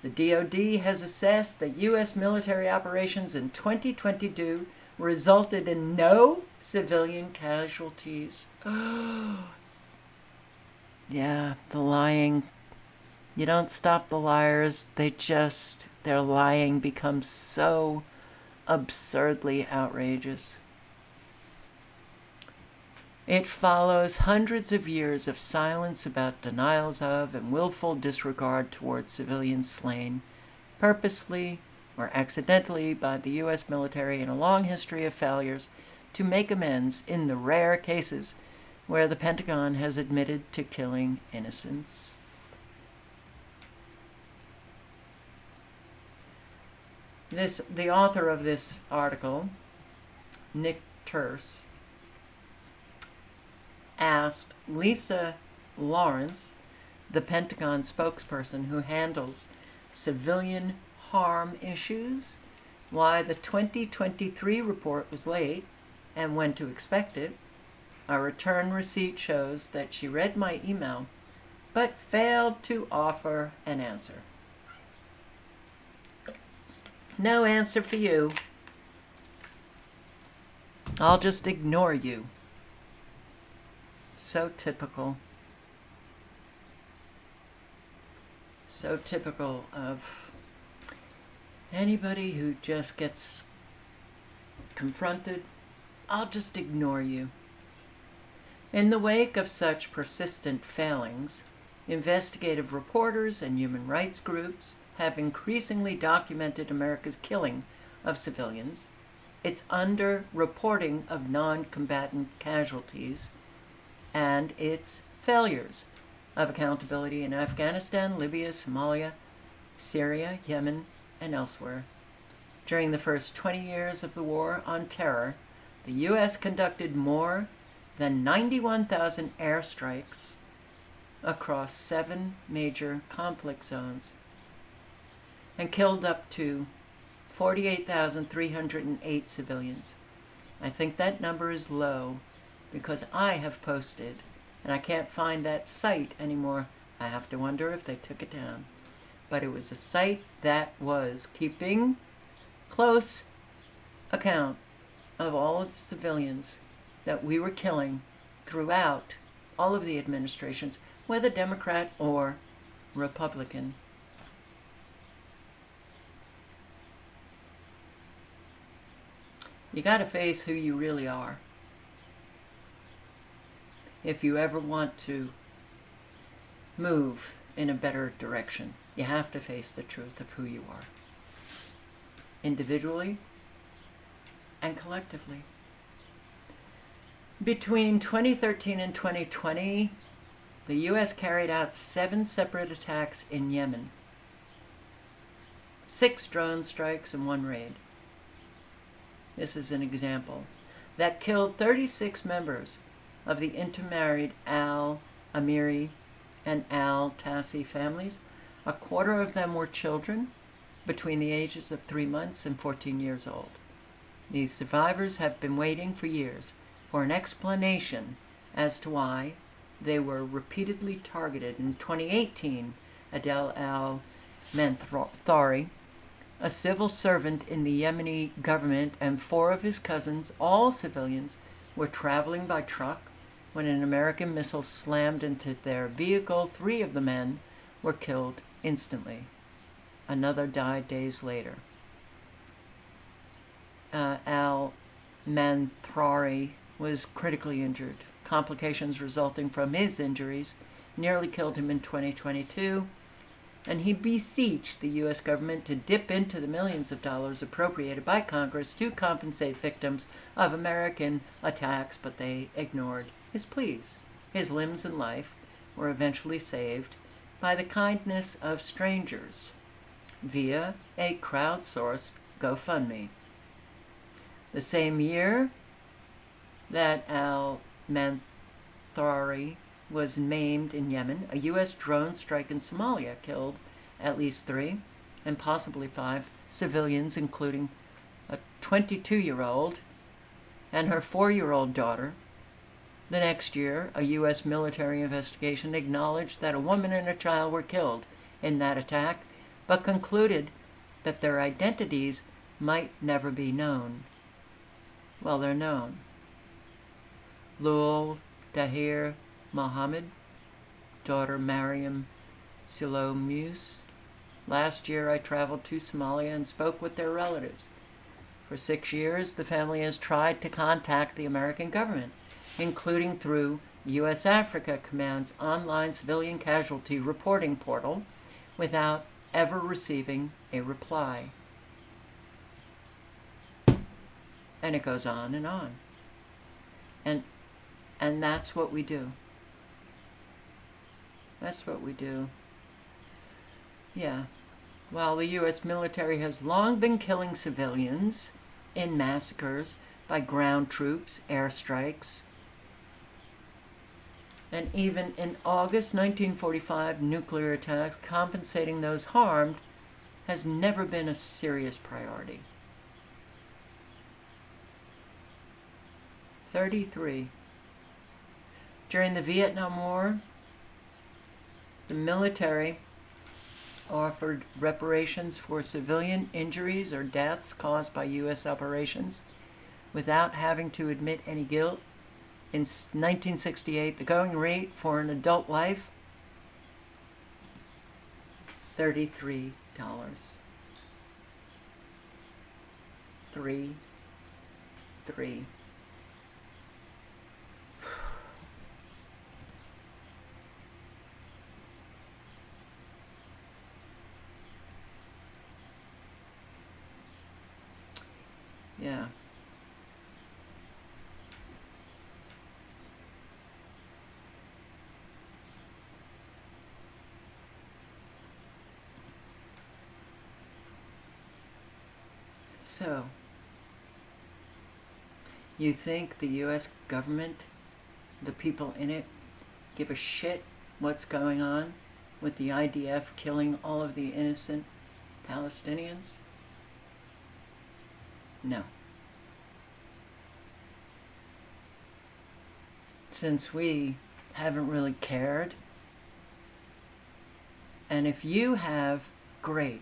the DoD has assessed that U.S. military operations in 2022 resulted in no civilian casualties. Yeah, the lying. You don't stop the liars. Their lying becomes so absurdly outrageous. It follows hundreds of years of silence about denials of and willful disregard towards civilians slain, purposely or accidentally by the U.S. military, and a long history of failures to make amends in the rare cases where the Pentagon has admitted to killing innocents. The author of this article, Nick Terse, asked Lisa Lawrence, the Pentagon spokesperson who handles civilian harm issues, why the 2023 report was late and when to expect it. A return receipt shows that she read my email but failed to offer an answer. No answer for you. I'll just ignore you. So typical. So typical of anybody who just gets confronted. I'll just ignore you. In the wake of such persistent failings, investigative reporters and human rights groups have increasingly documented America's killing of civilians, its under-reporting of non-combatant casualties, and its failures of accountability in Afghanistan, Libya, Somalia, Syria, Yemen, and elsewhere. During the first 20 years of the war on terror, the U.S. conducted more than 91,000 airstrikes across 7 major conflict zones and killed up to 48,308 civilians. I think that number is low because I have posted, and I can't find that site anymore. I have to wonder if they took it down. But it was a site that was keeping close account of all of the civilians that we were killing throughout all of the administrations, whether Democrat or Republican. You got to face who you really are if you ever want to move in a better direction. You have to face the truth of who you are, individually and collectively. Between 2013 and 2020, the U.S. carried out 7 separate attacks in Yemen, 6 drone strikes and 1 raid. This is an example that killed 36 members of the intermarried al-Amiri and al-Tassi families. A quarter of them were children between the ages of 3 months and 14 years old. These survivors have been waiting for years for an explanation as to why they were repeatedly targeted. In 2018, Adel al-Manthari, a civil servant in the Yemeni government, and 4 of his cousins, all civilians, were traveling by truck when an American missile slammed into their vehicle. 3 of the men were killed instantly. Another died days later. Al-Manthari was critically injured. Complications resulting from his injuries nearly killed him in 2022, and he beseeched the U.S. government to dip into the millions of dollars appropriated by Congress to compensate victims of American attacks, but they ignored his pleas. His limbs and life were eventually saved by the kindness of strangers via a crowdsourced GoFundMe. The same year that al-Manthari was maimed in Yemen, a U.S. drone strike in Somalia killed at least 3 and possibly 5 civilians, including a 22-year-old and her 4-year-old daughter. The next year, a U.S. military investigation acknowledged that a woman and a child were killed in that attack, but concluded that their identities might never be known. Well, they're known. Lul Dahir Mohammed, daughter Mariam Silomus. Last year, I traveled to Somalia and spoke with their relatives. For 6 years, the family has tried to contact the American government, including through U.S. Africa Command's online civilian casualty reporting portal, without ever receiving a reply. And it goes on and on. And that's what we do. That's what we do. Yeah. While the U.S. military has long been killing civilians in massacres by ground troops, airstrikes, and even in August 1945, nuclear attacks compensating those harmed has never been a serious priority. 33. During the Vietnam War, the military offered reparations for civilian injuries or deaths caused by U.S. operations without having to admit any guilt. In 1968, the going rate for an adult life, $33. 3. Yeah. So, you think the U.S. government, the people in it, give a shit what's going on with the IDF killing all of the innocent Palestinians? No. Since we haven't really cared, and if you have, great.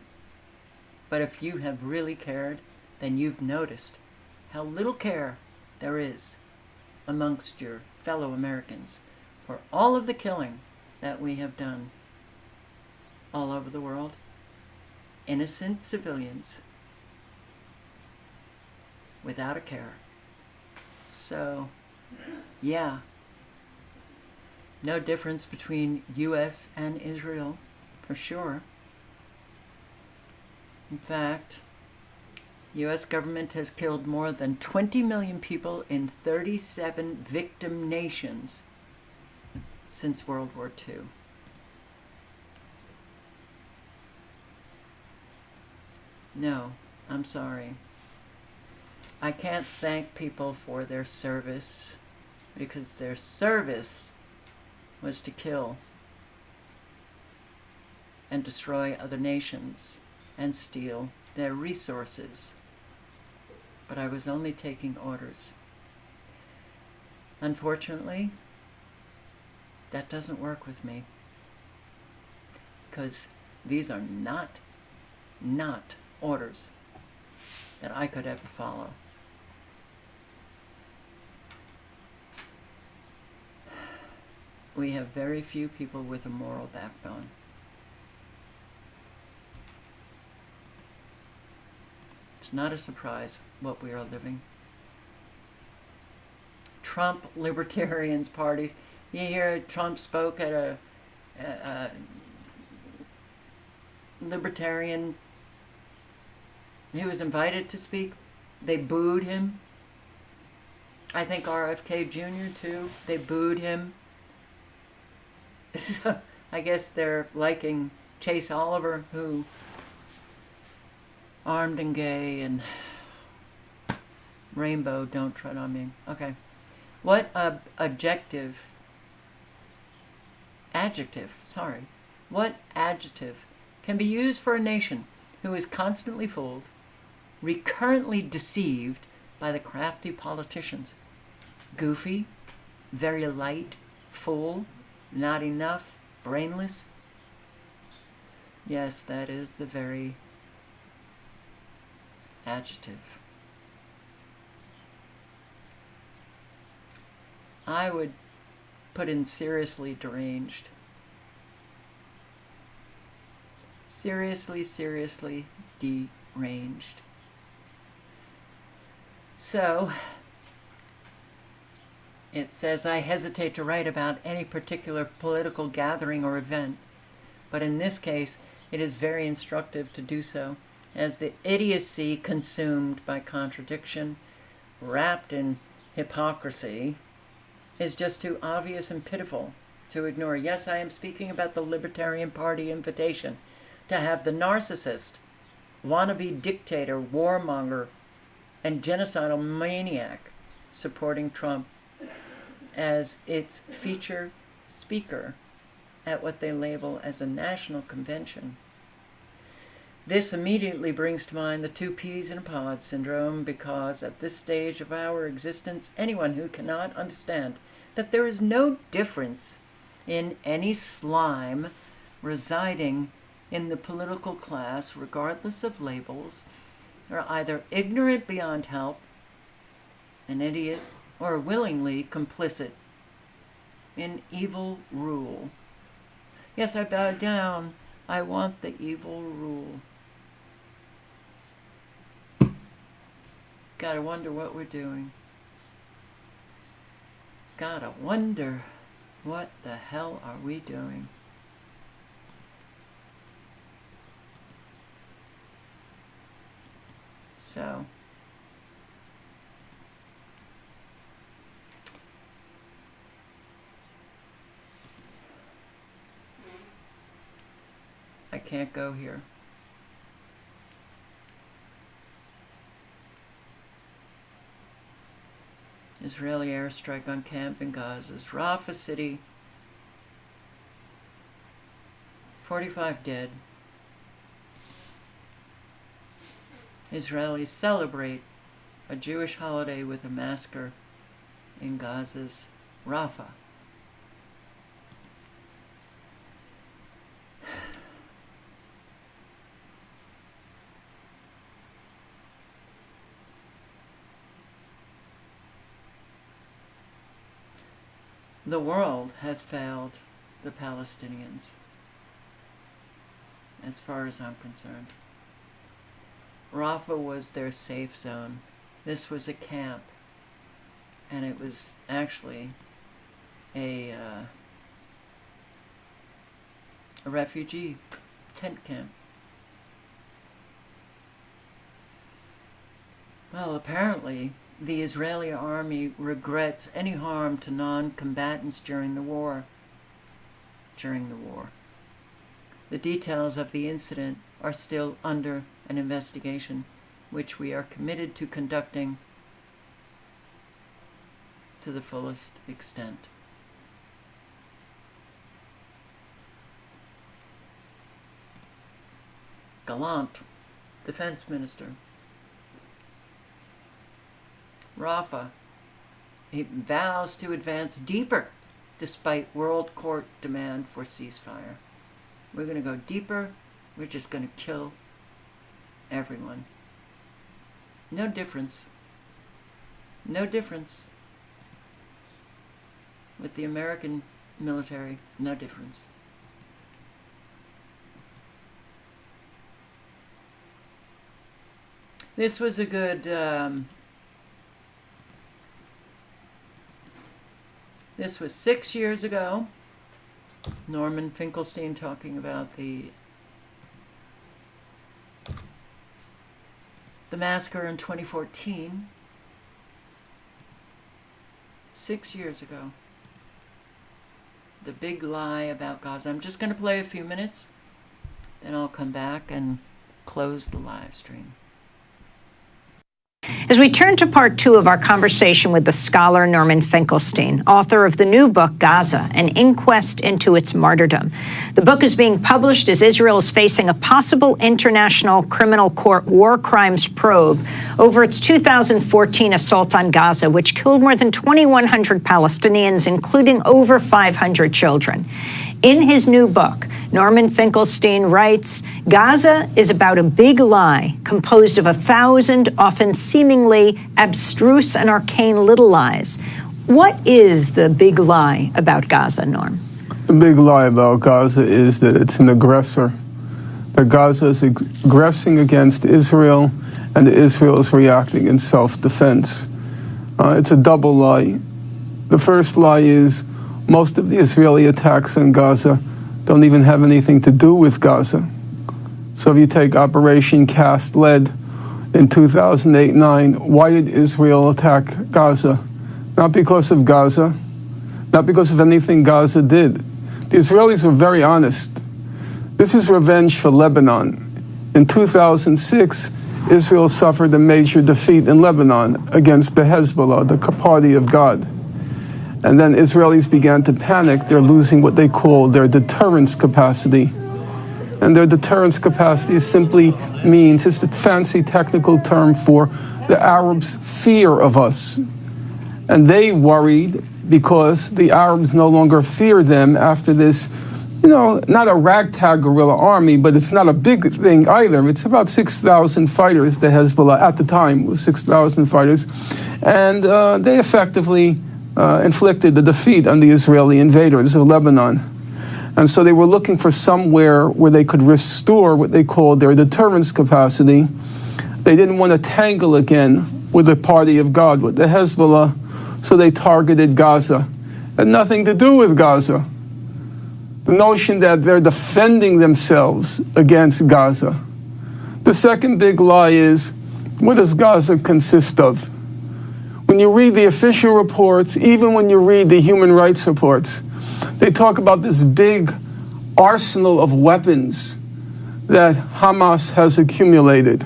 But if you have really cared, then you've noticed how little care there is amongst your fellow Americans for all of the killing that we have done all over the world. Innocent civilians without a care. So, yeah, no difference between U.S. and Israel, for sure. In fact, U.S. government has killed more than 20 million people in 37 victim nations since World War II. No, I'm sorry. I can't thank people for their service, because their service was to kill and destroy other nations and steal their resources. But I was only taking orders. Unfortunately, that doesn't work with me, because these are not orders that I could ever follow. We have very few people with a moral backbone. It's not a surprise what we are living. Trump libertarians parties. You hear Trump spoke at a libertarian. He was invited to speak. They booed him. I think RFK Jr. too. They booed him. So I guess they're liking Chase Oliver, who armed and gay and Rainbow, don't tread on me. Okay. What adjective, what adjective can be used for a nation who is constantly fooled, recurrently deceived by the crafty politicians? Goofy, very light, fool, not enough, brainless? Yes, that is the very adjective. I would put in seriously deranged. Seriously deranged. So, it says, I hesitate to write about any particular political gathering or event, but in this case, it is very instructive to do so, as the idiocy consumed by contradiction, wrapped in hypocrisy, is just too obvious and pitiful to ignore. Yes, I am speaking about the Libertarian Party invitation to have the narcissist, wannabe dictator, warmonger, and genocidal maniac supporting Trump as its feature speaker at what they label as a national convention. This immediately brings to mind the two peas in a pod syndrome, because at this stage of our existence, anyone who cannot understand that there is no difference in any slime residing in the political class, regardless of labels, are either ignorant beyond help, an idiot, or willingly complicit in evil rule. Yes, I bow down. I want the evil rule. Gotta wonder what we're doing. Gotta wonder what the hell are we doing. So, I can't go here. Israeli airstrike on camp in Gaza's Rafah city. 45 dead. Israelis celebrate a Jewish holiday with a massacre in Gaza's Rafah. The world has failed the Palestinians, as far as I'm concerned. Rafah was their safe zone. This was a camp, and it was actually a refugee tent camp. Well, apparently, the Israeli army regrets any harm to non-combatants during the war. The details of the incident are still under an investigation, which we are committed to conducting to the fullest extent. Gallant, defense minister. Rafah, he vows to advance deeper despite world court demand for ceasefire. We're going to go deeper. We're just going to kill everyone. No difference. No difference with the American military. No difference. This was a good this was 6 years ago. Norman Finkelstein talking about the massacre in 2014. 6 years ago. The big lie about Gaza. I'm just going to play a few minutes, then I'll come back and close the live stream. As we turn to part two of our conversation with the scholar Norman Finkelstein, author of the new book, Gaza, An Inquest into Its Martyrdom. The book is being published as Israel is facing a possible International Criminal Court war crimes probe over its 2014 assault on Gaza, which killed more than 2,100 Palestinians, including over 500 children. In his new book, Norman Finkelstein writes, Gaza is about a big lie composed of 1,000 often seemingly abstruse and arcane little lies. What is the big lie about Gaza, Norm? The big lie about Gaza is that it's an aggressor, that Gaza is aggressing against Israel and Israel is reacting in self-defense. It's a double lie. The first lie is most of the Israeli attacks on Gaza don't even have anything to do with Gaza. So if you take Operation Cast Lead in 2008-9, why did Israel attack Gaza? Not because of Gaza, not because of anything Gaza did. The Israelis were very honest. This is revenge for Lebanon. In 2006, Israel suffered a major defeat in Lebanon against the Hezbollah, the party of God. And then Israelis began to panic. They're losing what they call their deterrence capacity. And their deterrence capacity simply means, it's a fancy technical term for the Arabs' fear of us. And they worried because the Arabs no longer fear them after this, not a ragtag guerrilla army, but it's not a big thing either. It's about 6,000 fighters, the Hezbollah at the time was 6,000 fighters. And they effectively inflicted the defeat on the Israeli invaders of Lebanon. And so they were looking for somewhere where they could restore what they called their deterrence capacity. They didn't want to tangle again with the party of God, with the Hezbollah, so they targeted Gaza. It had nothing to do with Gaza. The notion that they're defending themselves against Gaza. The second big lie is, what does Gaza consist of? When you read the official reports, even when you read the human rights reports, they talk about this big arsenal of weapons that Hamas has accumulated.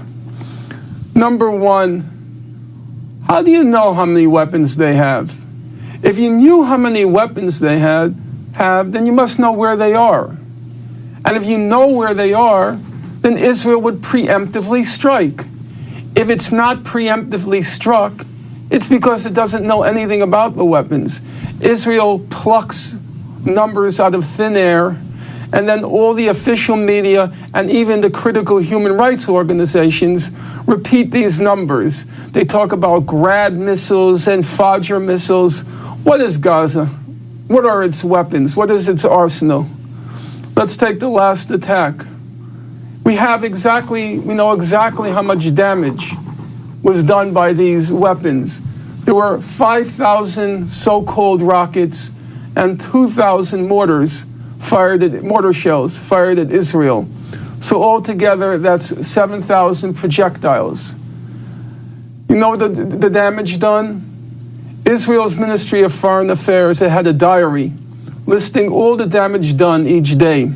Number one, how do you know how many weapons they have? If you knew how many weapons they have, then you must know where they are. And if you know where they are, then Israel would preemptively strike. If it's not preemptively struck, it's because it doesn't know anything about the weapons. Israel plucks numbers out of thin air, and then all the official media and even the critical human rights organizations repeat these numbers. They talk about Grad missiles and Fajr missiles. What is Gaza? What are its weapons? What is its arsenal? Let's take the last attack. We know exactly how much damage was done by these weapons. There were 5,000 so-called rockets and 2,000 mortar shells fired at Israel. So altogether, that's 7,000 projectiles. You know the damage done? Israel's Ministry of Foreign Affairs had a diary listing all the damage done each day.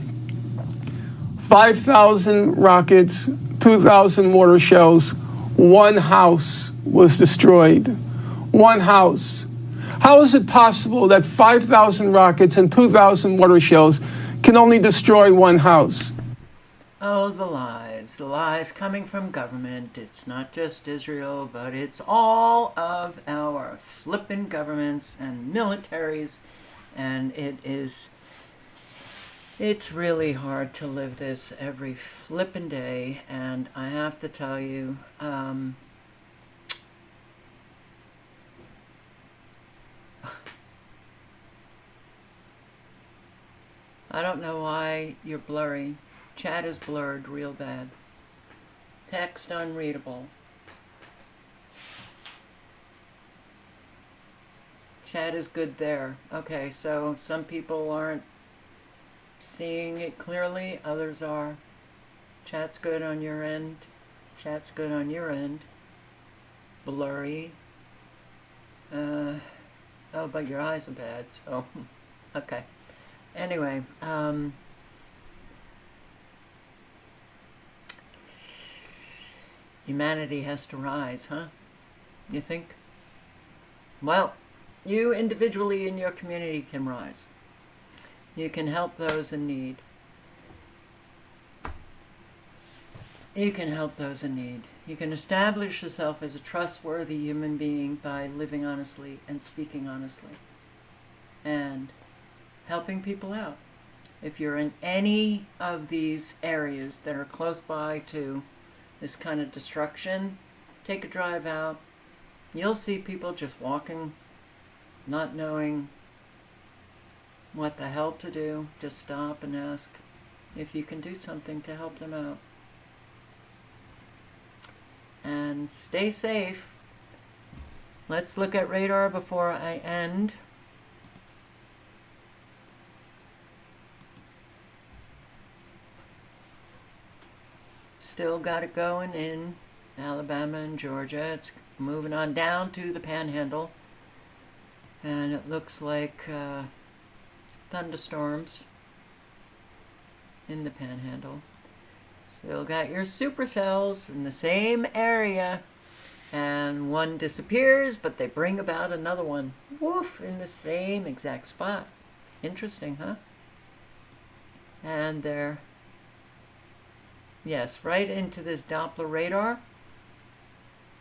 5,000 rockets, 2,000 mortar shells, one house was destroyed. One house. How is it possible that 5,000 rockets and 2,000 mortar shells can only destroy one house? Oh, the lies coming from government. It's not just Israel, but it's all of our flippin' governments and militaries. And it's really hard to live this every flippin' day. And I have to tell you, I don't know why you're blurry. Chat is blurred real bad. Text unreadable. Chat is good there. Okay, so some people aren't seeing it clearly, others are. Chat's good on your end. Chat's good on your end. Blurry. Oh, but your eyes are bad, so okay. Anyway, humanity has to rise, huh? You think? Well, you individually in your community can rise. You can help those in need. You can help those in need. You can establish yourself as a trustworthy human being by living honestly and speaking honestly and helping people out. If you're in any of these areas that are close by to this kind of destruction, take a drive out. You'll see people just walking, not knowing what the hell to do. Just stop and ask if you can do something to help them out. And stay safe. Let's look at radar before I end. Still got it going in Alabama and Georgia. It's moving on down to the Panhandle. And it looks like thunderstorms in the Panhandle. Still got your supercells in the same area, and one disappears, but they bring about another one. Woof, in the same exact spot. Interesting, huh? And they're, yes, right into this Doppler radar.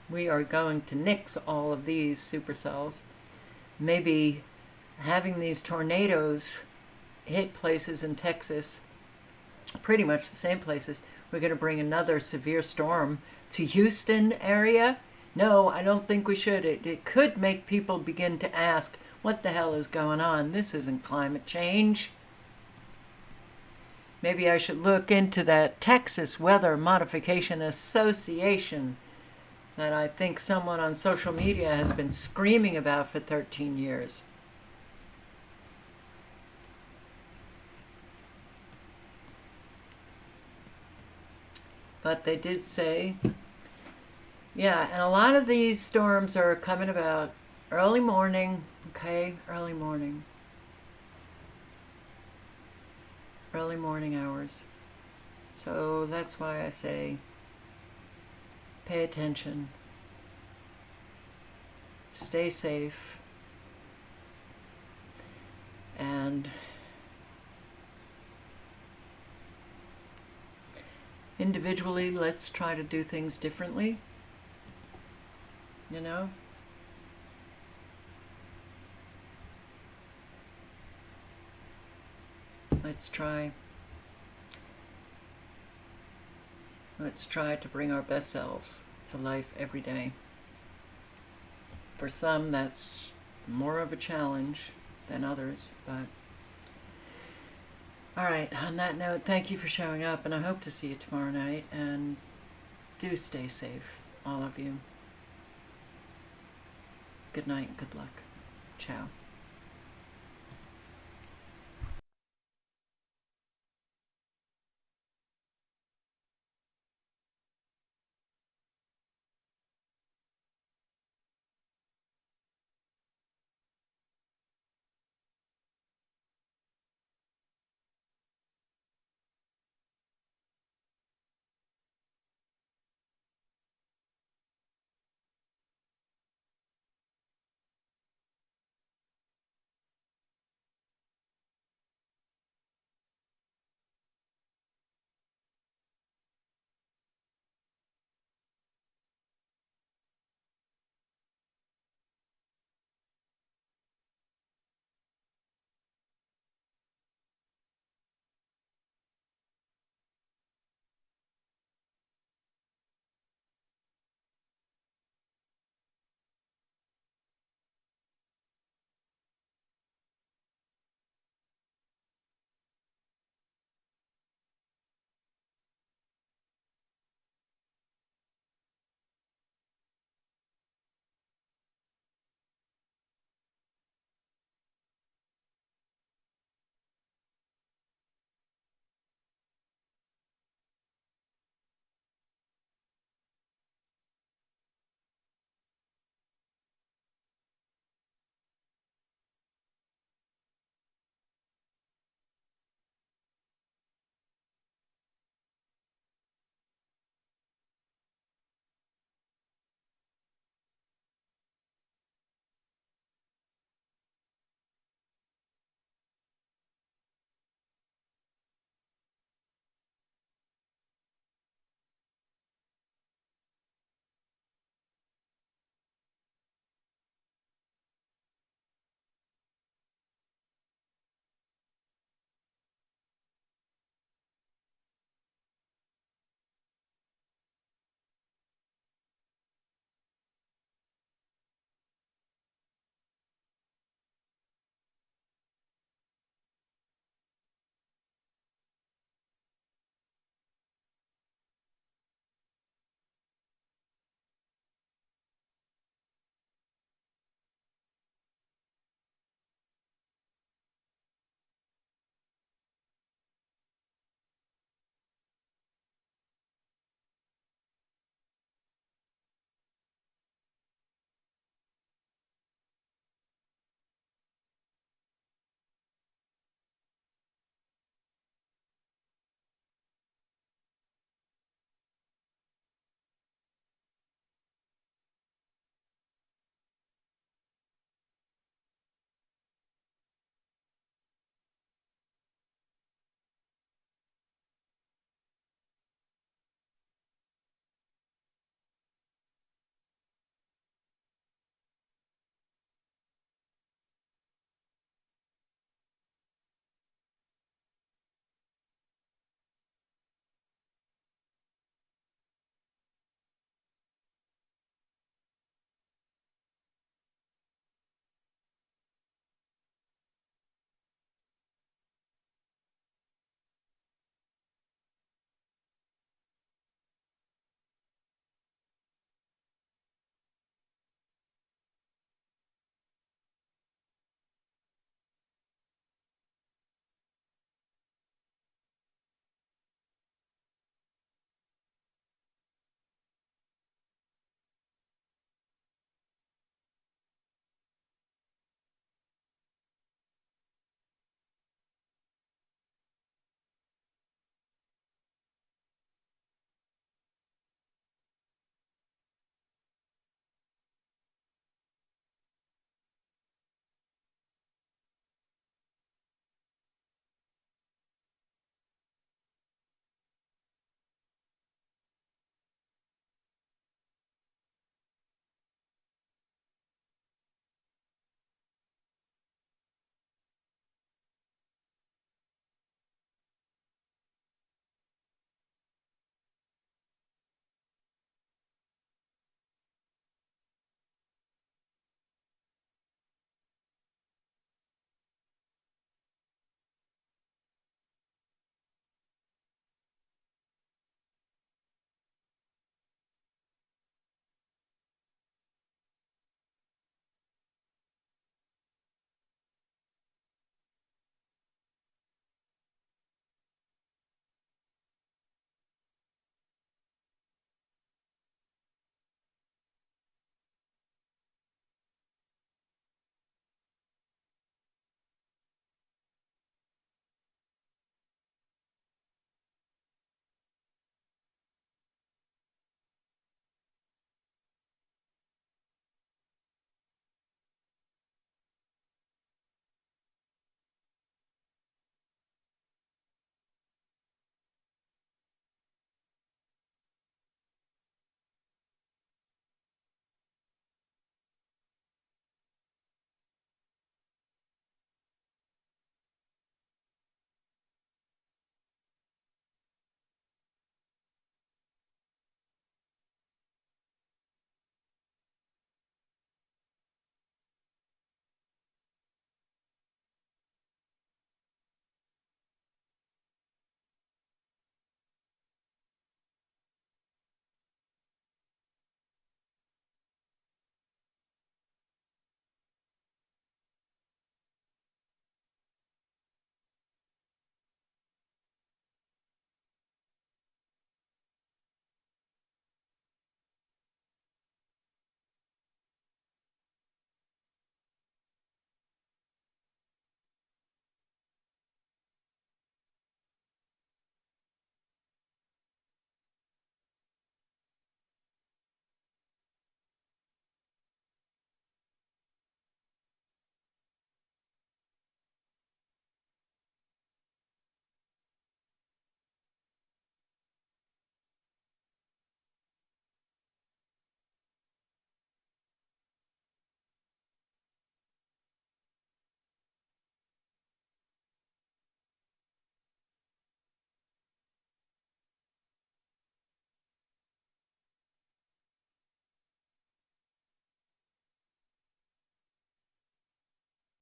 We are going to nix all of these supercells. Maybe having these tornadoes hit places in Texas, pretty much the same places. We're going to bring another severe storm to Houston area. No, I don't think we should. It could make people begin to ask, what the hell is going on? This isn't climate change. Maybe I should look into that Texas Weather Modification Association that I think someone on social media has been screaming about for 13 years. But they did say, yeah, and a lot of these storms are coming about early morning, okay, early morning hours. So that's why I say, pay attention, stay safe, and individually, let's try to do things differently, you know? Let's try to bring our best selves to life every day. For some, that's more of a challenge than others, but all right, on that note, thank you for showing up, and I hope to see you tomorrow night, and do stay safe, all of you. Good night, good luck. Ciao.